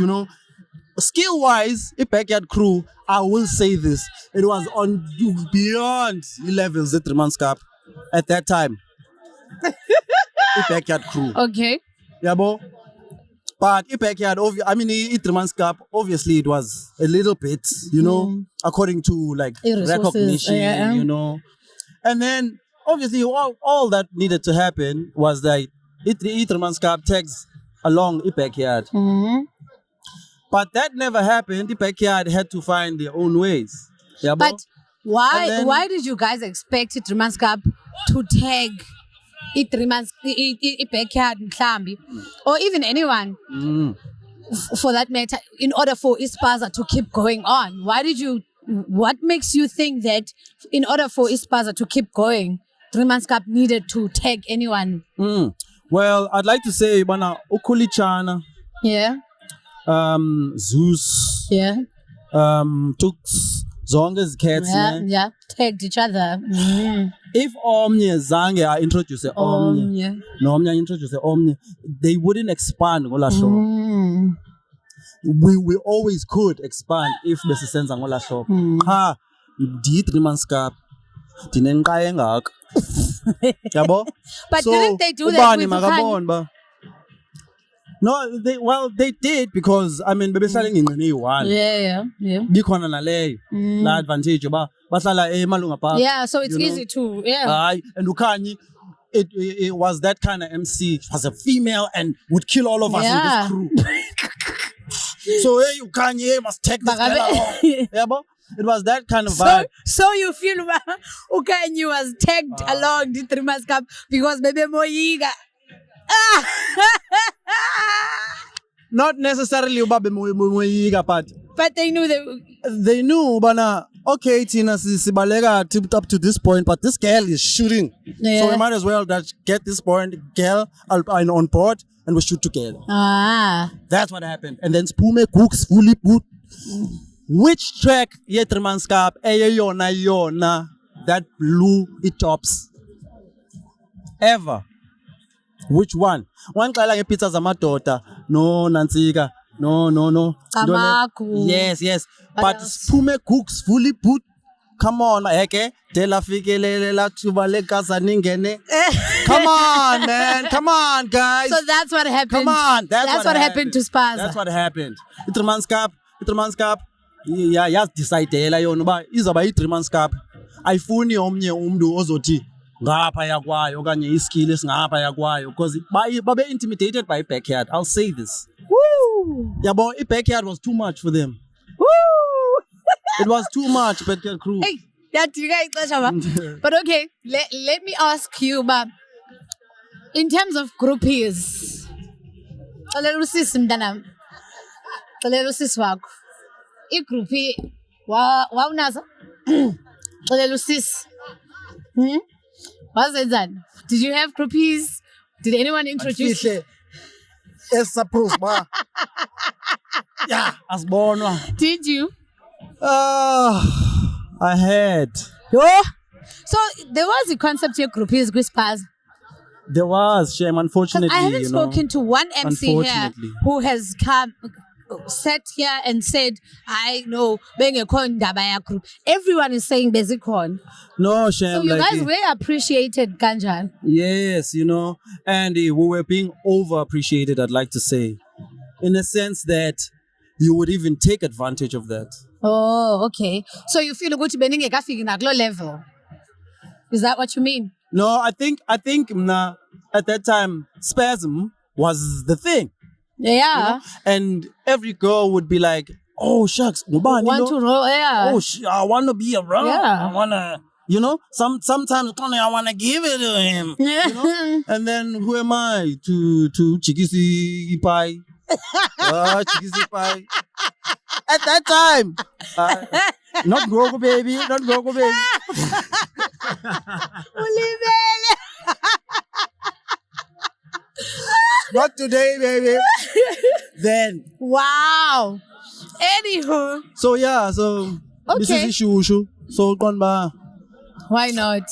Skill-wise, a backyard crew, I will say this, it was on beyond levels the 3 months cap at that time. A backyard crew. Okay. Yeah, bo. But a backyard, 3 months cap, obviously it was a little bit, according to recognition, And then, obviously, all that needed to happen was that 3 months cap tags along a backyard. But that never happened. The backyard had to find their own ways. Yeah, but why did you guys expect it Rimanskap to tag it backyard Mhlambi or even anyone for that matter in order for Spaza to keep going on? What makes you think that in order for Spaza to keep going, Rimanskap needed to tag anyone? Well, I'd like to say Ukulichana. Yeah. Zeus, Tux, Zonga's cats, tagged each other. If Omnia Zange I introduce Omnia, Omnia introduce Omnia, they wouldn't expand Ngola show. We always could expand if the sense Ngola show. Did Rimanskap, Tinenga But didn't they do that with Kanyi? No, they did because baby selling in the one. Yeah. Bikona na lay. La advantage ba. Basala malunga pa. Yeah, so it's easy to and Kanyi it was that kind of MC. She was a female and would kill all of us in this crew. So hey, you Kanye must take this girl along. Yeah, but it was that kind of vibe. So you feel Kanye was tagged along the 3 months cup because maybe more eager. Not necessarily ubabe moyiga, but they knew they knew, but okay, Tina Sibalega tipped up to this point, but this girl is shooting. Yeah. So we might as well get this point, girl on board, and we shoot together. That's what happened. And then Spume cooks fully put. Which track Yetrimanskap Yona that blew it tops ever? Which one? One like pizza zamadota. No, Nansiga. No. Yes. But Spume cooks fully put. Come on, okay? Come on, man. Come on, guys. So that's what happened. Come on. That's what happened to Spaza. That's what happened. Itrimanskap. Yeah, decide yona ba izaba itrimanskap. Ayifuni omnye umntu ozothi ngapha yakwayo okanye iskill esingapha yakwayo because babe intimidated by backyard. I'll say this. Woo! Yeah, but backyard was too much for them. Woo! It was too much, backyard crew. Hey, that you guys, but okay, let me ask you, but in terms of groupies, igroupie wawunazo what's that? Did you have groupies? Did anyone introduce you? Yeah, asbonwa. Did you? I had. Oh, so there was a concept here, groupies, Spaza. There was, shame, unfortunately. I haven't spoken to one MC here who has sat here and said, I know, being a group. Everyone is saying Bezikon. No, shame. So you guys were appreciated, Kanjan. Yes, and we were being over-appreciated, I'd like to say. In a sense that you would even take advantage of that. Oh, okay. So you feel good to be a level. Is that what you mean? No, I think at that time, spasm was the thing. Yeah. And every girl would be like, oh, shucks, to roll, yeah. Oh, I want to be around. Yeah. I want to, sometimes I want to give it to him. Yeah. And then who am I to Chikisi Pai? Chikisi Pai. At that time. Not Gogo baby. Not today, baby. Then. Wow. Anywho. So yeah, this is issue. So gone by. Why not?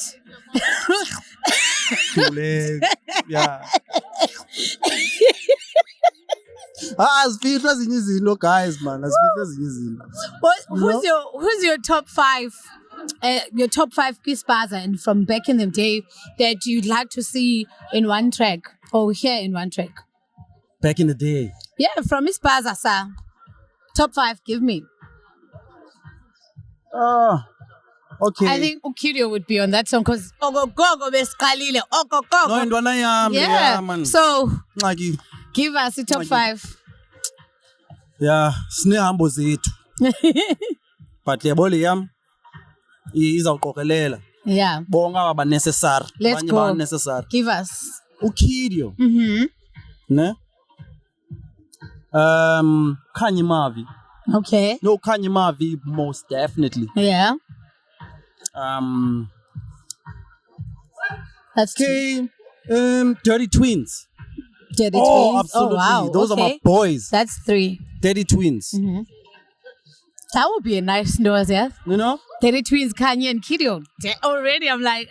Too late. Yeah. Speakers in New guys, man. Speakers in Who's your top 5? Your top 5 Spaza and from back in the day that you'd like to see in one track or hear in one track? Back in the day? Yeah, from Spaza, sir. Top 5, give me. Okay. I think Ukirio would be on that song because yeah, man. So give us the top 5. Yeah, Snehambo zethu. But lebole yam izawuqokelela. Yeah. Bonga aba necessary. Let's go. Necessary. Give us. Ukirio. Ne? Kanyi Mavi. Okay. No, Kanyi Mavi most definitely. Yeah. That's okay. Dirty Twins. Dirty Twins. Absolutely. Oh, wow. Those are my boys. That's 3. Dirty Twins. That would be a nice noise, yeah? Dirty Twins, Kanyi and Kirio. Already, I'm like,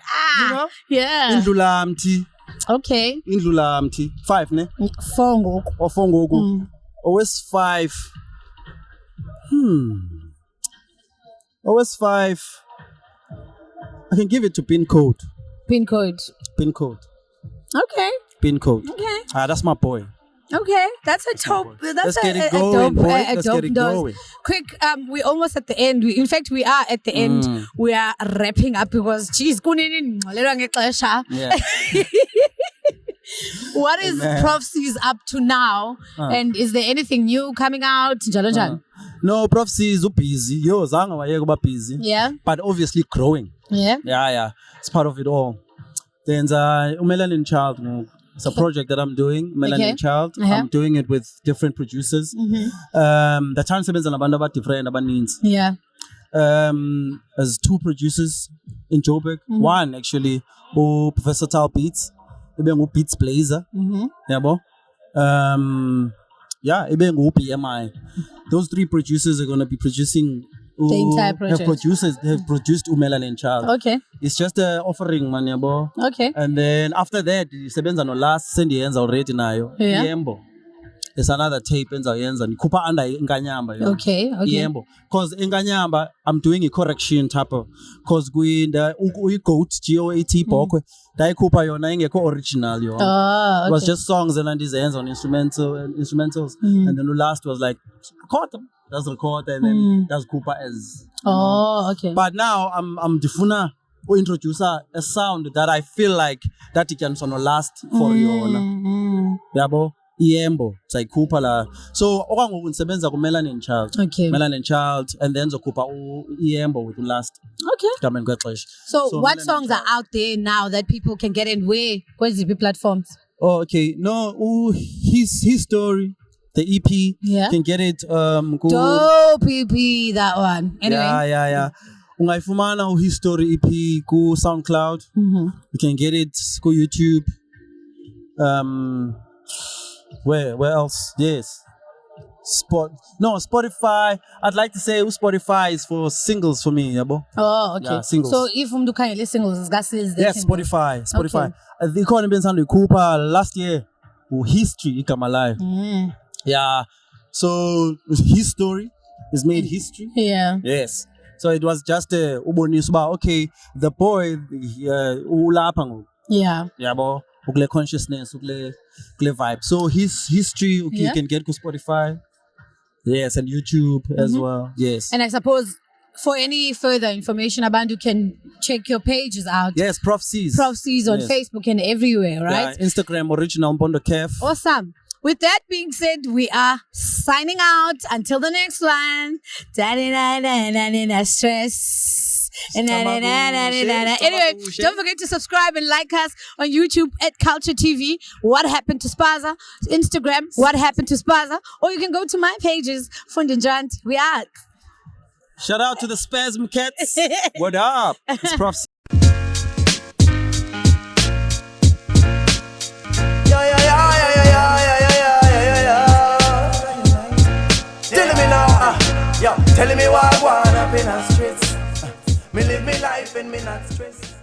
yeah. Indlulamthi. Okay. Indlulamthi. 5, ne? 4 ngoku. Or 4 ngoku. Always 5. Always 5. I can give it to Pin Code. Pin Code. Pin Code. Okay. Pin Code. Okay. That's my boy. Okay, that's a dope. That's Let's get it going, boy. Let's get it going. Quick, we're almost at the end. In fact, we are at the end. We are wrapping up because, geez, Yeah. What is Proff Ceaz up to now? And is there anything new coming out? No, Proff Ceaz busy. Yo, zanga wayeka busy. Yeah. But obviously growing. Yeah. Yeah. It's part of it all. Then Melanin Child. It's a project that I'm doing, Melanin Child. I'm doing it with different producers. The chance is about different means. Yeah. There's 2 producers in Joburg. One actually, Professor Tal Beats. Beats Blazer. Yeah, BMI. Those 3 producers are gonna be producing the entire project. Have produced Melanin Child. Okay. It's just an offering, man, yabo. Okay. And then after that, sebenza no last sendi yenza already nayo. Yembo. There's another tape enza yenza nikupa under Nkanyamba. Okay. Yembo. Cause Nkanyamba, I'm doing a correction type of. Cause we the goat GOAT bokwe. Dai kupa yona ingeko original yo. Okay. It was just songs and these ends on instrumentals. And then the last was like record them. Does record and then does Cooper as. Okay. But now I'm difuna or introduce a sound that I feel like that it can last for you. Yabo. Iembo, it's like Cooper la. So okwangu unsebenza ku Melanin Child. Okay. Melanin Child and then Cooper Iembo with last. Okay. So what songs are out there now that people can get in where's the platforms? Oh, okay. No, his story. The EP can get it dope EP, that one. Anyway. Yeah. Ungaifumana History EP ku SoundCloud. You can get it ku YouTube. Where else? Yes. Spotify. I'd like to say Spotify is for singles for me, yabo. Oh, okay. Yeah, singles. So if you can singles, it's got sales. Yes, Spotify. The economy been sounding Cooper last year. History ikama live. Yeah. So his story is made history. Yeah. Yes. So it was just okay, the boy ulapango. Yeah. Yabo. Ukle consciousness, ukle vibe. So his history, you can get to Spotify. Yes, and YouTube as well. Yes. And I suppose for any further information about you can check your pages out. Yes, Proff Ceaz. Proff Ceaz on Facebook and everywhere, right? Yeah, Instagram, original Mpondo Kef. Awesome. With that being said, we are signing out until the next one. Stress. Anyway, don't forget to subscribe and like us on YouTube at Culture TV. What happened to Spaza? Instagram, What happened to Spaza? Or you can go to my pages, Fundi Ntshwanti. We are. Shout out to the Spasm Cats. What up? It's Proff Ceaz. Telling me what I want up in the streets. Me live me life and me not stress.